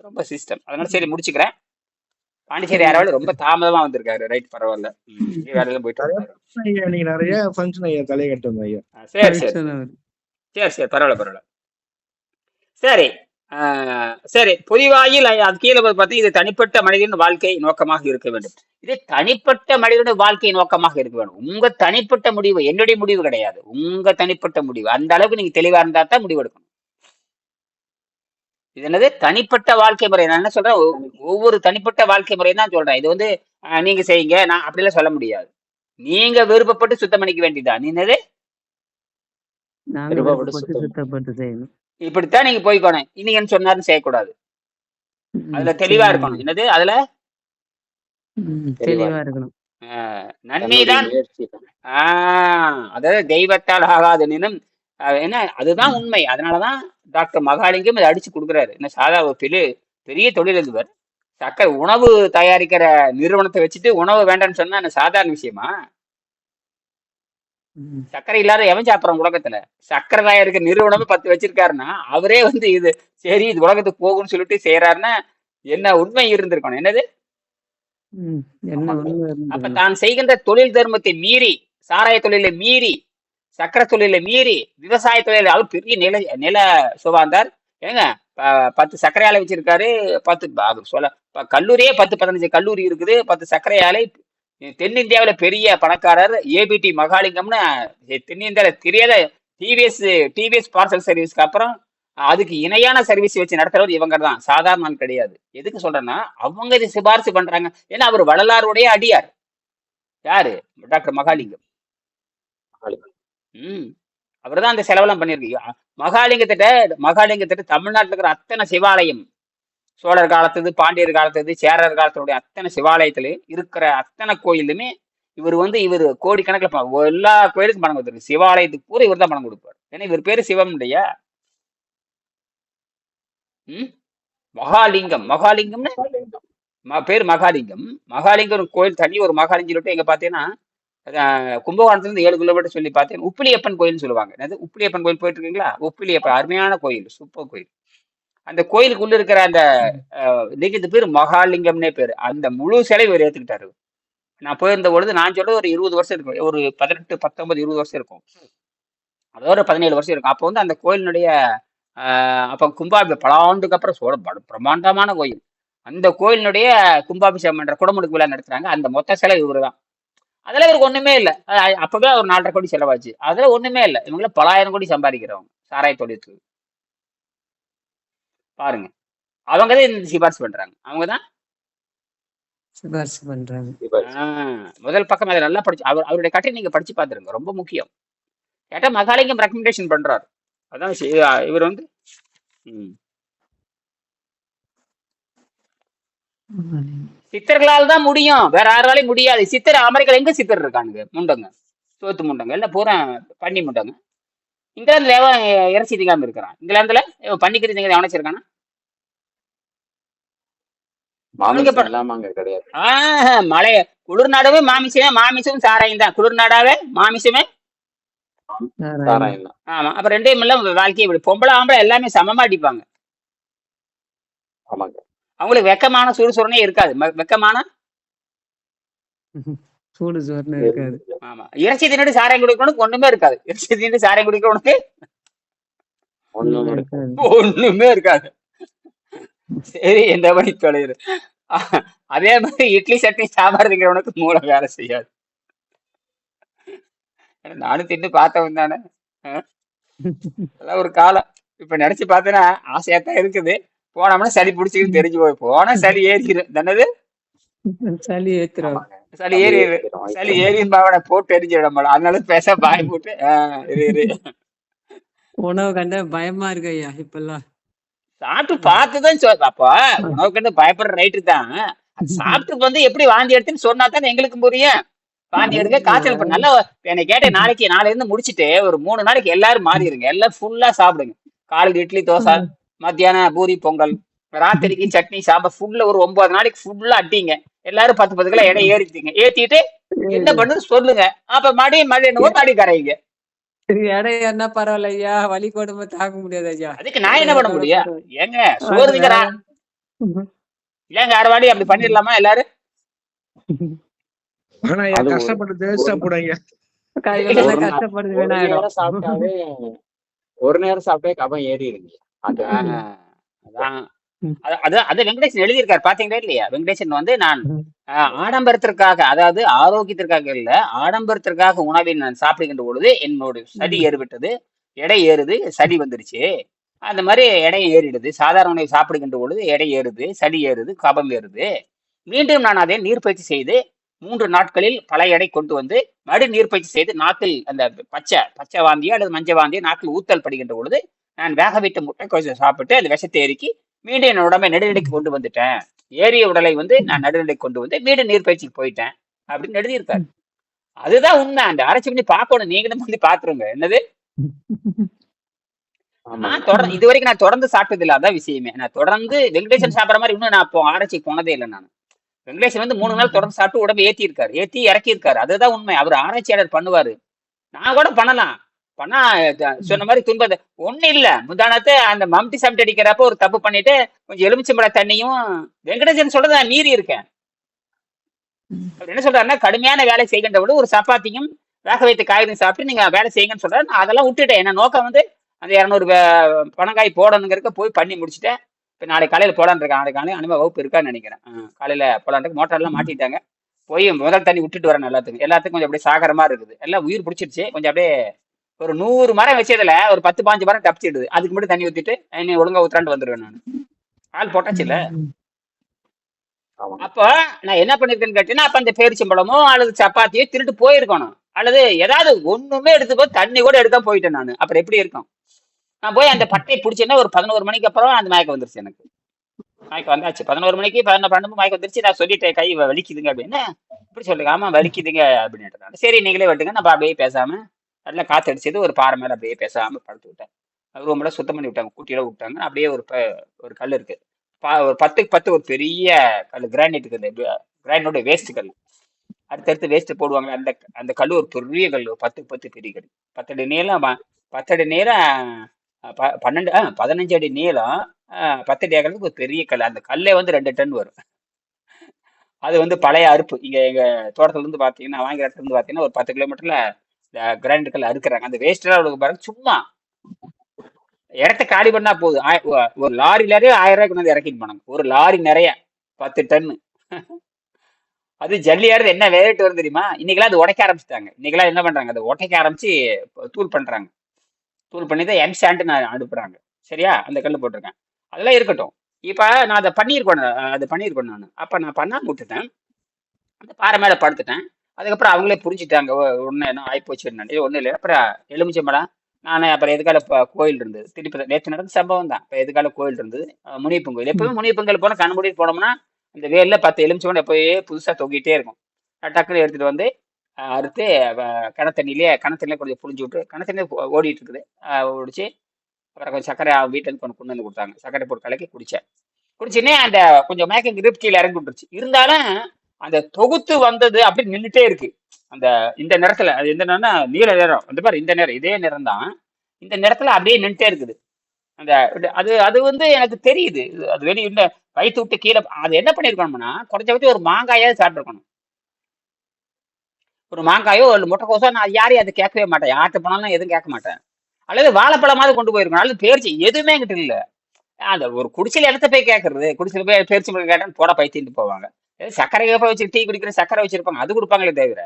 ரொம்ப சிஸ்டம். அதனால சரி முடிச்சுக்கிறேன். பாண்டிச்சேரி சரிங்க. யாராவது ரொம்ப தாமதமா வந்திருக்காரு. ரைட், பரவாயில்ல. வேலையில போயிட்டு நிறைய வந்தாரு. ஐயா, நீங்க நிறைய ஃபங்க்ஷன் ஐயா தலை கட்டுங்க ஐயா. சரி சரி ஃபங்க்ஷன் அவரு. சரி சரி பரவாயில்ல. சரி. சரி, பொதிவாயில் அது கீழே பார்த்தீங்கன்னா இது தனிப்பட்ட மனிதனின் வாழ்க்கை நோக்கமாக இருக்க வேண்டும். இது தனிப்பட்ட மனிதனுடைய வாழ்க்கை நோக்கமாக இருக்க வேண்டும். உங்க தனிப்பட்ட முடிவு என்னுடைய முடிவு கிடையாது. உங்க தனிப்பட்ட முடிவு. அந்த அளவுக்கு நீங்க தெளிவா இருந்தா தான் முடிவு எடுக்கணும். இது என்னது? தனிப்பட்ட வாழ்க்கை முறை. நான் என்ன சொல்றேன், ஒவ்வொரு தனிப்பட்ட வாழ்க்கை முறையும் தான் சொல்றேன். இது வந்து நீங்க செய்யுங்க, நான் அப்படிலாம் சொல்ல முடியாது. நீங்க விருப்பப்பட்டு சுத்தம் பண்ணிக்க வேண்டியதான். என்னது? நாங்க விருப்பப்பட்டு விருப்பப்பட்டு சுத்தம். சுத்தப்பட்டு செய்யணும். இப்படித்தான் நீங்க போய்க்கணும். இன்னைக்கு என்ன சொன்னாருன்னு செய்யக்கூடாது. அதுல தெளிவா சரிங்க இருக்கணும். ஐயா. என்னது? அதுல தெளிவா இருக்கணும். நன்மைதான். முயற்சி. அதாவது தெய்வத்தால் ஆகாதெனினும் என்ன அதுதான் உண்மை. அதனாலதான் டாக்டர் மகாலிங்கம் இதை அடிச்சு கொடுக்குறாரு. என்ன சாதா ஒரு பெரிய தொழிலதிபர் சக்கரை உணவு தயாரிக்கிற நிறுவனத்தை வச்சுட்டு உணவு வேண்டாம்னு சொன்னா என்ன சாதாரண விஷயமா? சர்க்கரை இல்லாத எவன் சாப்பிட்றான் உலகத்துல? சர்க்கரை தயாரிக்கிற நிறுவனமே 10 வச்சிருக்காருன்னா அவரே வந்து இது சரி இது உலகத்துக்கு போகும்னு சொல்லிட்டு செய்யறாருன்னா என்ன உண்மை இருந்திருக்கணும். என்னது? என்ன ஆமாங்க. உண்மை அப்ப இருந்தது. தான் செய்கின்ற தொழில் தர்மத்தை மீறி, சாராய தொழிலை மீறி, சக்கரை தொழிலை மீறி, விவசாய தொழில் அவர் பெரிய நில சுகாந்தார். ஏங்க 10 சர்க்கரை ஆலை வச்சிருக்காரு. 10 கல்லூரியே 10-15 கல்லூரி இருக்குது. 10 சர்க்கரை ஆலை. தென்னிந்தியாவில பெரிய பணக்காரர் ஏபிடி மகாலிங்கம்னு தென்னிந்தியாவில தெரியாத டிவிஎஸ் பார்சல் சர்வீஸ்க்கு அப்புறம் அதுக்கு இணையான சர்வீஸ் வச்சு நடத்துறவர் இவங்க தான். சாதாரண ஆள் கிடையாது. எதுக்கு சொல்றேன்னா அவங்க இதை சிபாரிசு பண்றாங்க. ஏன்னா அவர் வள்ளலாருடைய அடியார். யாரு? டாக்டர் மகாலிங்கம். அவர் தான் அந்த செலவெல்லாம் பண்ணிருக்கு. மகாலிங்கத்திட்ட தமிழ்நாட்டில் இருக்கிற அத்தனை சிவாலயம் சோழர் காலத்தது, பாண்டியர் காலத்தது, சேரர் காலத்துடைய அத்தனை சிவாலயத்திலையும் இருக்கிற அத்தனை கோயிலுமே இவர் கோடிக்கணக்கில் எல்லா கோயிலுக்கும் பணம் கொடுத்துருக்கு. சிவாலயத்துக்கு பூரா இவர் தான் பணம் கொடுப்பார். ஏன்னா இவர் பேரு சிவம் இல்லையா? ம் மகாலிங்கம். மகாலிங்கம்னு பேர் மகாலிங்கம். மகாலிங்கம் கோயில் தனி ஒரு மகாலிங்கம் சொல்லிட்டு எங்க பார்த்தீங்கன்னா கும்பகோணத்துல இருந்து 7 கிலோமீட்டர் சொல்லி பார்த்தேன். உப்பிலியப்பன் கோயில்னு சொல்லுவாங்க. என்னது உப்பிலியப்பன் கோயில் போயிட்டு இருக்கீங்களா? உப்பிலியப்பன் அருமையான கோயில், சூப்பர் கோயில். அந்த கோயிலுக்குள்ள இருக்கிற அந்த லிங்கத்து பேர் மகாலிங்கம்னே பேரு. அந்த முழு சிலை இவர் ஏத்துக்கிட்டாரு. நான் போயிருந்த பொழுது நான் சொல்றது ஒரு 20 வருஷம் இருக்கும், ஒரு 18, 19, 20 வருஷம் இருக்கும், அதோட ஒரு 17 வருஷம் இருக்கும். அப்போ வந்து அந்த கோயிலினுடைய அப்போ பல ஆண்டுக்கு அப்புறம் பிரம்மாண்டமான கோயில். அந்த கோயிலினுடைய கும்பாபிஷேகம் என்ற குடமுழுக்கு விழா நடத்துறாங்க. அந்த மொத்த செலவு இவரு தான். அதுல இவருக்கு ஒண்ணுமே இல்லை. அப்பவே ஒரு 4.5 கோடி செலவாச்சு. அதுல ஒண்ணுமே இல்லை. இவங்கள பல ஆயிரம் கோடி சம்பாதிக்கிறவங்க சாராய தொழிலுக்கு. பாருங்க, அவங்கதான் இந்த சிபாரிசு பண்றாங்க. அவங்கதான் சிபாரிசு பண்றாங்க. முதல் பக்கம் அதை நல்லா படிச்சு அவருடைய கட்டை நீங்க படிச்சு பாத்துருங்க, ரொம்ப முக்கியம். கேட்டா மகாலிங்கம் ரெக்கமெண்டேஷன் பண்றாரு. அதான் இவர் வந்து சித்தர்களால் தான் முடியும், வேற யாராலையும் முடியாது. சித்தர் அமெரிக்கால எங்க சித்தர் இருக்கானுங்க? முண்டங்க, சோத்து முண்டங்க, எல்லாம் பூரா பண்ணி முண்டங்க. இங்கிலாந்துல எவன் இறைச்சி திங்காம இருக்கிறான்? இங்கிலாந்துல பண்ணிக்கிறது திங்க எவனாச்சும் இருக்கானா? மழை குளிர்நாடாவே மாமிசமே, மாமிசமும் சாராயம் தான். குளிர்நாடாவே மாமிசமே ஆமா. அப்ப ரெண்டையும் எல்லாம் வாழ்க்கையை விடு. பொம்பளை ஆம்பளை எல்லாமே சமமா அடிப்பாங்க. அவங்களுக்கு வெக்கமான சுறுசுறுனே இருக்காது. வெக்கமான சூடு சோறுன்னு இருக்காது. ஆமா. இறைச்சி தின்னுட்டு சாராயம் குடிக்கணும்னு ஒண்ணுமே இருக்காது. இறைச்சி தின்னுட்டு சாராயம் குடிக்கணும்னு ஒண்ணுமே இருக்காது. சரி, எந்த மாதிரி தொலைது. அதே மாதிரி இட்லி சட்னி சாம்பார் திங்கிறவனுக்கு மூளை வேலை செய்யாது. நானும் தின்னு பார்த்தவன் தானே. அதெல்லாம் ஒரு காலம். இப்ப நினைச்சு பார்த்தேன்னா ஆசையாத்தான் இருக்குது. போனோம்னா சளி பிடிச்சிக்கிட்டு தெரிஞ்சு போய் போனா சளி ஏறிடும். தன்னது சளி ஏத்துறோம். சளி ஏறியும் பாவனை போட்டு எரிஞ்சு விட மாட்டோம். அதனால பேச பாய போட்டு உணவு கண்ட பயமா இருக்கு ஐயா. இப்பெல்லாம் சாப்பிட்டு பார்த்துதான் அப்ப உணவு கண்டு பயப்படுற ரைட்டு தான். சாப்பிட்டு வந்து எப்படி வாந்தி எடுத்துன்னு சொன்னா தான் எங்களுக்கு புரியும். வாந்தி எடுக்க காய்ச்சல் நல்லா என்னை கேட்டேன். நாளைல இருந்து முடிச்சுட்டு ஒரு 3 நாளைக்கு எல்லாரும் மாறிடுங்க. எல்லாம் ஃபுல்லா சாப்பிடுங்க. காலையில் இட்லி தோசை, மத்தியானம் பூரி பொங்கல், ராத்திரிக்கு சட்னி சாம்பார், ஃபுல்லா ஒரு 9 நாளைக்கு ஃபுல்லா அட்டிங்க. எல்லாரும் 10 கிலோ எடை ஏறிட்டீங்க. ஏத்திட்டு என்ன பண்ணுறது சொல்லுங்க. அப்ப மறுபடியும் என்னவோ தாடி கரையுங்க. எடை என்ன பரவாயில்ல ஐயா, வலி கொடுமை தாக்க முடியாது ஐயா. அதுக்கு நான் என்ன பண்ண முடியும்? ஏங்க சோறு திங்கிறான் இல்லங்க, அரைவாடி அப்படி பண்ணிடலாமா எல்லாரும்? கஷ்டப்படுது வேணாயிடும். ஒரு நேரம் சாப்பிட்டே கபம் ஏறிடுங்க. அது வெங்கடேசன் எழுதியிருக்காரு, பாத்தீங்களா இல்லையா? வெங்கடேசன் வந்து நான் ஆடம்பரத்திற்காக, அதாவது ஆரோக்கியத்திற்காக இல்ல, ஆடம்பரத்திற்காக உணவை நான் சாப்பிடுகின்ற பொழுது என்னோட சளி ஏறிவிட்டது, எடை ஏறுது, சளி வந்துருச்சு. அந்த மாதிரி எடை ஏறிடுது. சாதாரண உணவை சாப்பிடுகின்ற பொழுது எடை ஏறுது, சளி ஏறுது, கபம் ஏறுது. மீண்டும் நான் அதை நீர்பயிற்சி செய்து 3 நாட்களில் பல எடை கொண்டு வந்து மறுபடியும் நீர்பயிற்சி செய்து நாக்கில் அந்த பச்சை வாந்தியோ அல்லது மஞ்சள் வாந்தியோ நாக்கில் ஊத்தல் படுகின்ற பொழுது நான் வேக வைத்த முட்டைக்கோசை சாப்பிட்டு அந்த விஷத்தை ஏறிக்கி மீண்டும் என் உடம்பை நடுநிலைக்கு கொண்டு வந்துட்டேன். ஏறிய உடலை வந்து நான் நடுநிலைக்கு கொண்டு வந்து மீண்டும் நீர்பயிற்சிக்கு போயிட்டேன் அப்படின்னு எழுதியிருக்காரு. அதுதான் உண்மை. அந்த ஆராய்ச்சி பண்ணி பார்க்கணும். நீங்களும் வந்து பாத்துருங்க. என்னது இது வரைக்கும் நான் தொடர்ந்து சாப்பிட்டது இல்லை. அதான் விஷயமே. நான் தொடர்ந்து வெங்கடேசன் சாப்பிட்ற மாதிரி இன்னும் நான் இப்போ ஆராய்ச்சிக்கு போனதே இல்லை. நான் வெங்கடேசன் வந்து 3 நாள் தொடர்ந்து சாப்பிட்டு உடம்பு ஏத்தி இறக்கியிருக்காரு. அதுதான் உண்மை. அவர் ஆராய்ச்சியாளர் பண்ணுவாரு. நான் கூட பண்ணலாம். பண்ணா சொன்ன மாதிரி துன்பது ஒண்ணு இல்ல. முந்தானத்தை அந்த மம்டி சம்டி அடிக்கிறப்ப ஒரு தப்பு பண்ணிட்டு கொஞ்சம் எலுமிச்சம்பழ தண்ணியும் வெங்கடேசன் சொல்றத நான் மீறி இருக்கேன். அவர் என்ன சொல்றாருன்னா, கடுமையான வேலை செய்கின்ற விட ஒரு சப்பாத்தியும் வேக வைத்த காய்கறி சாப்பிட்டு நீங்க வேலை செய்யுங்கன்னு சொல்றாரு. நான் அதெல்லாம் விட்டுட்டேன். என்ன நோக்கம் வந்து அந்த 200 பனங்காய் போடணுங்கிறக்க போய் பண்ணி முடிச்சுட்டேன். இப்போ நாளைக்கு காலையில் போடான்னு இருக்கேன். நாளைக்கு காலையில் அனுபவ வகுப்பு இருக்கான்னு நினைக்கிறேன். காலையில் போடான்ட்டு மோட்டார்லாம் மாட்டிட்டாங்க. போய் முதல் தண்ணி விட்டுட்டு வரேன். எல்லாத்துக்கும் கொஞ்சம் அப்படியே சாகரமா இருக்குது. எல்லாம் உயிர் பிடிச்சிருச்சு. கொஞ்சம் அப்படியே ஒரு 100 மரம் வச்சதுல ஒரு 10-15 மரம் தப்பிச்சிடுது. அதுக்கு மட்டும் தண்ணி ஊத்திட்டு நீ ஒழுங்கா ஊத்துறாண்டு வந்துடுவேன். நான் ஆள் போட்டாச்சு இல்ல. அப்ப நான் என்ன பண்ணிருக்கேன்னு கேட்டீங்கன்னா, அப்ப அந்த பேரிச்சம்பழமோ அல்லது சப்பாத்தியோ திருட்டு போயிருக்கணும். அல்லது ஏதாவது ஒண்ணுமே எடுத்துக்கோ, தண்ணி கூட எடுக்காம போயிட்டேன் நான். அப்புறம் எப்படி இருக்கும்? நான் போய் அந்த பட்டை பிடிச்சேன்னா ஒரு 11 மணிக்கு அப்புறம் அந்த மயக்கம் வந்துருச்சு எனக்கு. மயக்கம் வந்தாச்சு 11 மணிக்கு 12 மயக்கம் வந்துருச்சு. நான் சொல்லிட்டேன் கை வலிக்குதுங்க அப்படின்னு. இப்படி சொல்லுங்க, ஆமா வலிக்குதுங்க அப்படின்ட்டு. சரி நீங்களே வெட்டுங்க, நம்ம அப்படியே பேசாம நல்லா காத்தடிச்சது ஒரு பாறை மேல அப்படியே பேசாம படுத்து விட்டேன். ரூம்ல சுத்தம் பண்ணி விட்டாங்க, கூட்டியில விட்டாங்க. அப்படியே ஒரு கல் இருக்கு, ஒரு 10க்கு 10 ஒரு பெரிய கல், கிரானைட் இருக்குது, கிரானைட்டோட வேஸ்ட் கல். அடுத்தடுத்து வேஸ்ட் போடுவாங்க, அந்த அந்த கல் ஒரு பெரிய கல், 10க்கு 10 பெரிய கல், 10 அடி நீளம், 10 அடி நீளம், 15 அடி நீளம், 10 அடி அகலத்துக்கு ஒரு பெரிய கல். அந்த கல்லே வந்து 2 டன் வரும். அது வந்து பழைய அறுப்பு. இங்க எங்க தோட்டத்துல இருந்து பாத்தீங்கன்னா, வாங்குற இடத்துல இருந்து பாத்தீங்கன்னா ஒரு 10 கிலோமீட்டர்ல கிரானைட் கல் அறுக்குறாங்க. அந்த வேஸ்ட் எல்லாம் பாருங்க, சும்மா இடத்த காலி பண்ணா போதும். ஒரு லாரியிலே 1000 ரூபாய் கொண்டு வந்து இறக்கிட்டு போனாங்க, ஒரு லாரி நிறைய 10 டன்னு. அது ஜல்லியாரு என்ன ரேட் வரும் தெரியுமா? இன்னைக்கெல்லாம் அது உடைக்க ஆரம்பிச்சிட்டாங்க. இன்னைக்கெல்லாம் என்ன பண்றாங்க, அதை உடைக்க ஆரம்பிச்சு தூள் பண்றாங்க. தூள் பண்ணி தான் எம்சாண்ட் நான் அனுப்புறாங்க. சரியா? அந்த கல் போட்டிருக்கேன். அதெல்லாம் இருக்கட்டும். இப்ப நான் அதை பண்ணியிருக்கேன் நான். அப்ப நான் பண்ணாம விட்டுட்டேன். அந்த பாறை மேல படுத்துட்டேன். அதுக்கப்புறம் அவங்களே புரிஞ்சுட்டாங்க, ஒண்ணு என்ன ஆயிப்போச்சு என்னன்னு. ஒண்ணு இல்லை. அப்புறம் எலுமிச்சம்பழம், நான் அப்புறம் எதுக்கால கோயில் இருந்தது, திருப்பி நேற்று நடந்த சம்பவம் தான். இப்போ எதுக்கால கோயில் இருந்தது, முனியப்பன் கோயில். எப்பவுமே முனியப்பன் கோயில் போனால் கண்ணு மூடிட்டு போனோம்னா அந்த வேர்ல 10 எலுமிச்சம்பழம் எப்போயே புதுசா தொங்கிட்டே இருக்கும். டக்குன்னு எடுத்துட்டு வந்து அறுத்து கிணத்தண்ணிலே கொஞ்சம் புளிஞ்சு விட்டு, கிணத்தண்ணி ஓடிட்டு இருக்குது, ஓடிச்சு. அப்புறம் கொஞ்சம் சர்க்கரை வீட்டுல இருந்து கொண்டு வந்து கொடுத்தாங்க, சர்க்கரை போட்டு கலக்கி குடிச்சேன். குடிச்சுன்னே அந்த கொஞ்சம் மேக்கிங் கிரிப் கீழே இறங்கி விட்டுருச்சு. இருந்தாலும் அந்த தொகுத்து வந்தது அப்படி நின்றுட்டே இருக்கு. அந்த இந்த நேரத்துல அது எந்த நேரம்னா நீல நேரம், அந்த மாதிரி இந்த நேரம் இதே நேரம் தான். இந்த நேரத்துல அப்படியே நின்றுட்டே இருக்குது. அந்த அது அது வந்து எனக்கு தெரியுது. அது வெளியே இந்த வயிற்று விட்டு கீழே அது என்ன பண்ணிருக்கணும்னா, குறைஞ்சபட்சம் ஒரு மாங்காயாவது சாப்பிட்டுருக்கணும். ஒரு மாங்காயோ ஒரு முட்டைக்கோசோ. நான் யாரையும் அதை கேட்கவே மாட்டேன், யார்கிட்ட போனாலும் எதுவும் கேட்க மாட்டேன். அல்லது வாழைப்பழமாவது கொண்டு போயிருக்கணும், அல்லது பேரிச்சி, எதுவுமே என்கிட்ட இல்லை. அந்த ஒரு குடிசையில் இடத்த போய் கேட்கறது, குடிசையில் போய் பேரிச்சி பழம் கேட்டேன்னு போட பைத்திட்டு போவாங்க. சர்க்கரை வச்சு டீ குடிக்கிற சர்க்கரை வச்சிருப்பாங்க, அது கொடுப்பாங்களே தவிர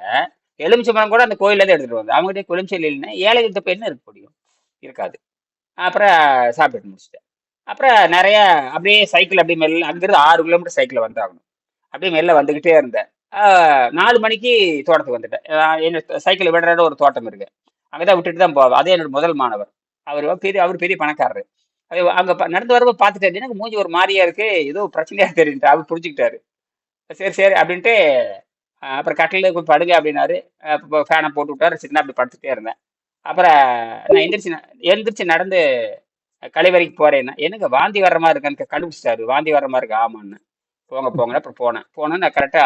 எலுமிச்சம்பழம் கூட அந்த கோயில தான் எடுத்துட்டு வந்து அவங்ககிட்ட எலுமிச்சல் இல்லைன்னா ஏழைகிட்ட போய் என்ன இருக்க முடியும், இருக்காது. அப்புறம் சாப்பிட்டு முடிச்சுட்டேன். அப்புறம் நிறைய அப்படியே சைக்கிள் அப்படியே மெல்ல, அங்கிருந்து 6 கிலோமீட்டர் சைக்கிள் வந்தாகணும். அப்படியே மெல்ல வந்துகிட்டே இருந்தேன். 4 மணிக்கு தோட்டத்துக்கு வந்துட்டேன். என்ன சைக்கிள் விடுற இடம் ஒரு தோட்டம் இருக்கு, அங்கதான் விட்டுட்டு தான் போவேன். அதே என்னோட முதல் மாணவர். அவர் பெரிய பணக்காரரு. அது அங்க நடந்து வரப்ப பார்த்துட்டாரு, எனக்கு மூஞ்சி ஒரு மாதிரியா இருக்கு, ஏதோ பிரச்சனையா தெரியுது. அவர் புரிஞ்சுக்கிட்டாரு. சரி சரி அப்படின்ட்டு அப்புறம் கட்டில போய் படுங்க அப்படின்னாரு. ஃபேனை போட்டு விட்டாரு. சின்ன அப்படி படுத்துட்டே இருந்தேன். அப்புறம் நான் எந்திரிச்சு நடந்து கழிவறைக்கு போறேன்னா, எனக்கு வாந்தி வர்ற மாதிரி இருக்கான்னு கண்டுபிடிச்சிட்டாரு. வாந்தி வர்ற மாதிரி இருக்கு, ஆமான்னு. போங்க. அப்புறம் போனேன் நான் கரெக்டா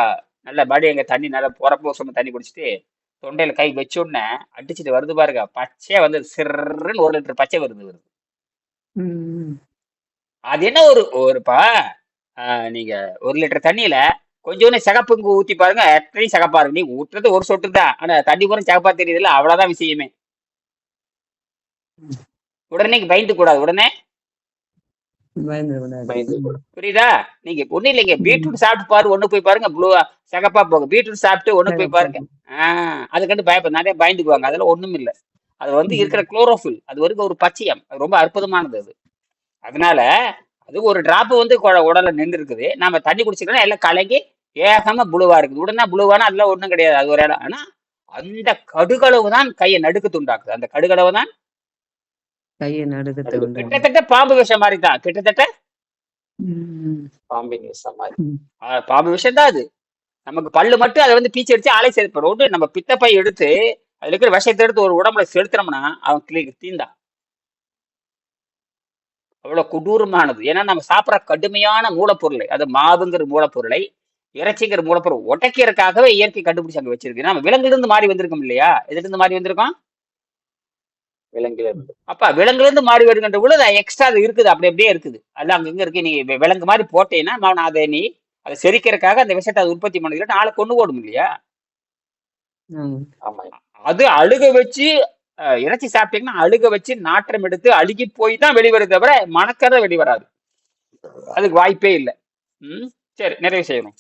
நல்லா பாடி எங்க தண்ணி நல்லா போறப்போ சும்மா தண்ணி குடிச்சிட்டு தொண்டையில கை வச்ச உடனே அடிச்சுட்டு வருது பாருங்க, பச்சையா வந்து சிறுன்னு 1 லிட்டர் பச்சை வருது. அது என்ன ஒருப்பா, நீங்க 1 லிட்டர் தண்ணியில கொஞ்சோன்னு சிகப்பு ஊத்தி பாருங்க, எத்தனையும் சிகப்பா இருக்கு. நீ ஊற்றுறது ஒரு சொட்டு தான், ஆனா தண்ணி பூரா சிகப்பா தெரியுதுல்ல, அவ்வளவுதான் விஷயமே. உடனே பயந்து கூடாது, உடனே புரியுதா? நீங்க ஒண்ணு இல்லைங்க, பீட்ரூட் சாப்பிட்டு பாரு, ஒண்ணு போய் பாருங்க ப்ளூ சிகப்பா போகும். பீட்ரூட் சாப்பிட்டு ஒண்ணு போய் பாருங்க, அதுக்கண்டு நிறைய பயந்துக்குவாங்க. அதெல்லாம் ஒண்ணும் இல்லை. அது வந்து இருக்கிற குளோரோஃபில், அது வரைக்கும் ஒரு பச்சையம், அது ரொம்ப அற்புதமானது அது. அதனால அது ஒரு டிராப் வந்து உடல்ல நின்று இருக்குது. நாம தண்ணி குடிச்சிக்கலாம், எல்லாம் கலங்கி ஏகமா புழுவா இருக்குது. உடனே புழுவானா அதெல்லாம் ஒண்ணும் கிடையாது, அது ஒரு இடம். ஆனா அந்த கடுகளவு தான் கையை நடுக்கத்து உண்டாக்குது. அந்த கடுகளவு தான் கையை நடுக்கத்தை கிட்டத்தட்ட பாம்பு விஷம் மாதிரி தான். கிட்டத்தட்ட பாம்பு விஷம் தான் அது. நமக்கு பல்லு மட்டும் அதை வந்து பீச்சு அடிச்சு ஆலை சேர்ப்போம். நம்ம பித்தப்பை எடுத்து அதுல இருக்கிற விஷயத்தை எடுத்து ஒரு உடம்புல செலுத்தினோம்னா அவன் தீந்தான். அவ்வளவு கொடூரமானது. ஏன்னா நம்ம சாப்பிட்ற கடுமையான மூலப்பொருளை, அது மாவுங்கிற மூலப்பொருளை, இறைச்சிங்கிற மூலப்பொருள் உடைக்கிறதுக்காகவே இயற்கை கண்டுபிடிச்சு அங்க வச்சிருக்கு. நம்ம விலங்குல இருந்து மாறி வந்திருக்கோம் இல்லையா? எதுல இருந்து மாறி வந்திருக்கோம்? விலங்குல இருந்து. அப்ப விலங்குல இருந்து மாறி வருகின்ற பொழுது எக்ஸ்ட்ரா அது இருக்குது, அப்படியே இருக்குது. அது அங்க இருக்கு. நீ விலங்கு மாதிரி போட்டேன்னா அதை செரிக்கிறதுக்காக அந்த விஷயத்தை அது உற்பத்தி பண்ணிக்கிட்டு ஆளை கொண்டு ஓடும் இல்லையா? அது அழுக வச்சு இறைச்சி சாப்பிட்டீங்கன்னா அழுக வச்சு நாற்றம் எடுத்து அழுகி போய் தான் வெளிவருது, தவிர மணக்கதை வெளிவராது. அதுக்கு வாய்ப்பே இல்லை. சரி, நிறைவு செய்யணும்.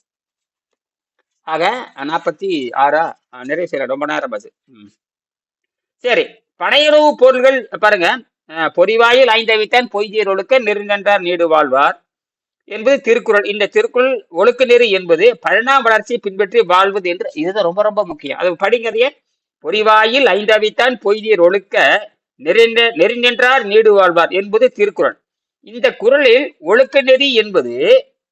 ஆக 46 நிறைவு செய்யலாம், ரொம்ப நேரம் பஸ். சரி, பனையுறவு பொருள்கள் பாருங்க. பொறிவாயில் 5 வைத்தான் பொய்தியர் ஒழுக்க நெருங்கன்றார் நீடு வாழ்வார் என்பது திருக்குறள். இந்த திருக்குறள் ஒழுக்க நெறி என்பது பழனாம் வளர்ச்சியை பின்பற்றி வாழ்வது என்று, இதுதான் ரொம்ப ரொம்ப முக்கியம். அது படிங்கதையே. பொறிவாயில் 5 வைத்தான் பொய்தியர் ஒழுக்க நெறிநின்றார் நீடு வாழ்வார் என்பது திருக்குறள். இந்த குறளில் ஒழுக்க நெறி என்பது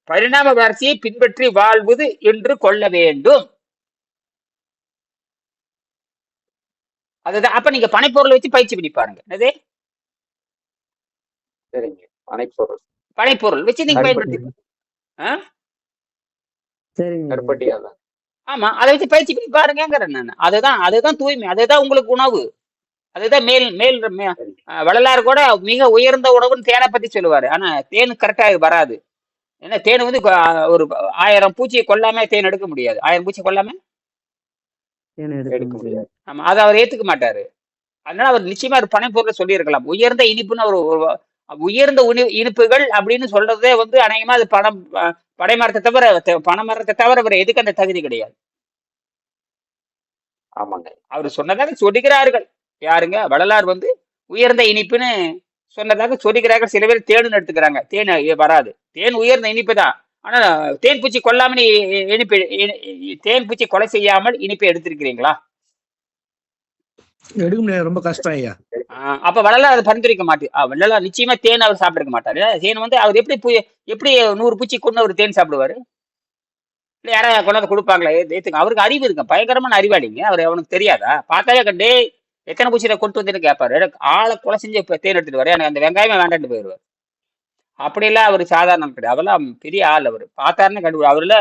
பரிணாம வளர்ச்சியை பின்பற்றி வாழ்வது என்று கொள்ள வேண்டும். அதுதான். அப்ப நீங்க பனைப்பொருளை வச்சு பயிற்சி பண்ணி பாருங்க. என்னது சரிங்க. பனைப்பொருள். பனைப்பொருள் வச்சு நீங்க பயன்படுத்தி சரிங்க ஐயா. கருப்பட்டியா தான். ஆமா, அதை வச்சு பயிற்சி பண்ணி பாருங்கிறேன் நான். அதுதான் தூய்மை, அதுதான் உங்களுக்கு உணவு, அதுதான் மேல் மேல் சரி. வள்ளலார் கூட மிக உயர்ந்த உணவுன்னு தேனை பத்தி சொல்லுவாரு. ஆனா தேன் கரெக்டா வராது. ஏன்னா தேன் வந்து ஒரு 1000 பூச்சியை கொல்லாம தேன் எடுக்க முடியாது. 1000 பூச்சி கொல்லாம தேன் எடுக்க எடுக்க முடியாது. முடியாது. ஆமா, அதை அவர் ஏத்துக்க மாட்டாரு. அதனால அவர் நிச்சயமா ஒரு பனைப்பொருளை சொல்லியிருக்கலாம். உயர்ந்த இனிப்புன்னு உயர்ந்த இனிப்புகள் அப்படின்னு சொல்றதே வந்து அநேகமா அது பனை மரத்தை தவிர பனை மரத்தை தவிர வேற எதுக்கு அந்த தகுதி கிடையாது. ஆமாங்க. அவர் சொன்னதாக சொல்லுகிறார்கள். யாருங்க? வள்ளலார் வந்து உயர்ந்த இனிப்புன்னு சொன்னதாக சொல்லுகிறார்கள். சில பேர் தேனுன்னு எடுத்துக்கிறாங்க. தேன் வராது. தேன் உயர்ந்த இனிப்பு தான். ஆனா தேன் பூச்சி கொல்லாமல் இனிப்பு தேன் பூச்சி கொலை செய்யாமல் இனிப்பை எடுத்திருக்கிறீங்களா? எடுக்க முடியாது, ரொம்ப கஷ்டம் ஐயா. அப்ப வள்ளலார் அதை பரிந்துரைக்க மாட்டேன். வள்ளலார் நிச்சயமா தேன் அவர் சாப்பிட்டிருக்க மாட்டாரு. தேன் வந்து அவர் எப்படி 100 பூச்சி கொண்டு அவர் தேன் சாப்பிடுவாரு? இல்ல யாராவது கொண்டாந்து கொடுப்பாங்களா? ஏத்துங்க. அவருக்கு அறிவு இருக்கு, பயங்கரமான அறிவாளிங்க. அவனுக்கு தெரியாதா? பார்த்தாலே கண்டே எத்தனை பூச்சியை கொண்டு வந்து கேட்பாரு. ஆளை கொலை செஞ்சு தேன் எடுத்துட்டு வர, எனக்கு அந்த வெங்காயமே வேண்டான்னு போயிடுவார். அப்படிலாம் அவர் சாதாரண கிடையாது. அவெல்லாம் பெரிய ஆள். அவர் பார்த்தாருன்னு கண்டுபிடி. அவர்ல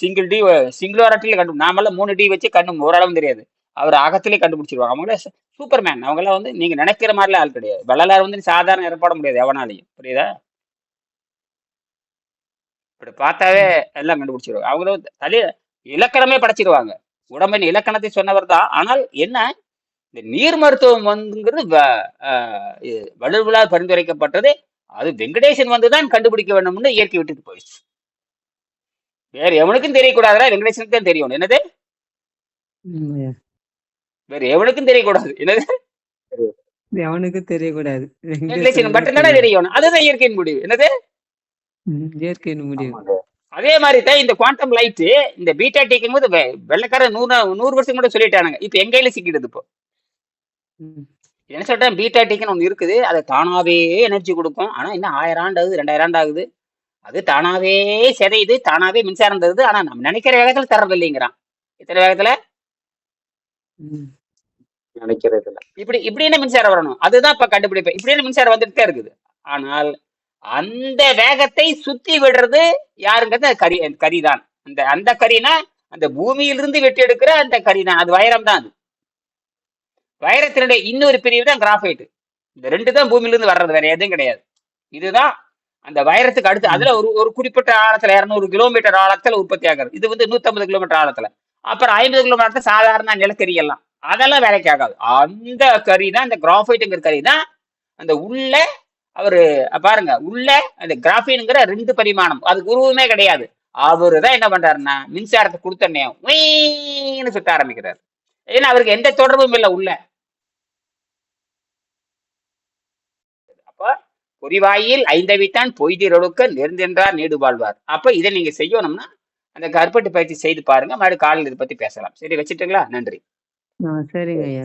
சிங்கிள் வரட்டில நாமெல்லாம் 3 டி வச்சு கண்ணு ஓரளவு தெரியாது. அவர் அகத்திலே கண்டுபிடிச்சிருவாங்க. அவங்கள சூப்பர்மேன். அவங்களாம் வந்து நீங்க நினைக்கிற மாதிரிலாம் ஆள் கிடையாது. வள்ளலார் வந்து சாதாரண ஏற்பாட முடியாது எவனாலையும். புரியுதா? இப்படி பார்த்தாவே எல்லாம் கண்டுபிடிச்சிருவாங்க. அவங்கள இலக்கணமே படைச்சிருவாங்க. உடம்பின் இலக்கணத்தை சொன்னவர் தான். ஆனால் என்ன, இந்த நீர் மருத்துவம் வந்துங்கிறது வள்ளலார் பரிந்துரைக்கப்பட்டது. அது வெங்கடேசன் வந்துதான் கண்டுபிடிக்க வேண்டும்னு இயற்கை விட்டுட்டு போயிடுச்சு. வேற எவனுக்கும் தெரியக்கூடாதுடா, வெங்கடேசனுக்கு தான் தெரியணும். என்னது? வேற எவனுக்கும் தெரியக்கூடாது. என்னது? எவனுக்கு தெரியக்கூடாது. வெங்கடேசன் மட்டும்தானே தெரியணும். அதுதான் இயற்கையின் முடிவு. என்னது? இயற்கையின் முடிவு. அதே மாதிரி தான் இந்த குவாண்டம் லைட், இந்த பீட்டா டேக்கும் போது வெள்ளக்காரன் 100 வருஷம் கூட சொல்லிட்டானுங்க. இப்ப எங்க கையில சிக்கிடுது. இப்போ என்ன சொல்றேன், பீட்டா டேக்குன்னு ஒண்ணு இருக்குது. அதை தானாவே எனர்ஜி கொடுக்கும். ஆனா இன்னும் 1000 ஆண்டு ஆகுது, 2000 ஆண்டு ஆகுது. அது தானாவே சிதையுது, தானாவே மின்சாரம் தருது. ஆனா நம்ம நினைக்கிற வேகத்துல தர்றது இல்லைங்கிறான். இத்தனை வேகத்துல நினைக்கிறது. இப்படி என்ன மின்சாரம் வரணும்? அதுதான் இப்ப கண்டுபிடிப்பேன். இப்படி என்ன மின்சாரம் வந்துட்டு இருக்குது. ஆனால் அந்த வேகத்தை சுத்தி விடுறது யாருங்கிறது கரிதான். அந்த கரினா அந்த பூமியிலிருந்து வெட்டி எடுக்கிற அந்த கரிதான். அது வைரம் தான். அது வைரத்தினுடைய இன்னொரு பிரிவு தான் கிராஃபைட். இந்த 2 தான் பூமியிலிருந்து வர்றது, வேற எதுவும் கிடையாது. இதுதான் அந்த வைரத்துக்கு அடுத்து. அதுல ஒரு குறிப்பிட்ட ஆழத்துல 200 கிலோமீட்டர் ஆழத்துல உற்பத்தி ஆகிறது. இது வந்து 150 கிலோமீட்டர் ஆழத்துல. அப்புறம் 50 கிலோமீட்டர் சாதாரண நிலக்கரி எல்லாம், அதெல்லாம் வேலைக்கு ஆகாது. அந்த கரி தான், அந்த கிராஃபைட்டுங்கிற கரி தான். அந்த உள்ள அவரு பாருங்க, உள்ள அந்த கிராஃபீனுங்கிற 2 பரிமாணம், அதுக்கு உருவமே கிடையாது. அவரு தான் என்ன பண்றாருன்னா, மின்சாரத்தை கொடுத்தனே உயின்னு சுத்த ஆரம்பிக்கிறாரு. ஏன்னா அவருக்கு எந்த தொடர்பும் இல்லை உள்ள. அப்ப பொறிவாயில் 5 வித்தான் பொய்திரொடுக்க நெருந்தென்றார் நீடு வாழ்வார். அப்ப இதை நீங்க செய்யணும்னா அந்த கருப்பட்டு பயிற்சி செய்து பாருங்க. மறுபடியும் காலையில் இதை பத்தி பேசலாம். சரி, வச்சுட்டுங்களா? நன்றி. சரிங்க ஐயா.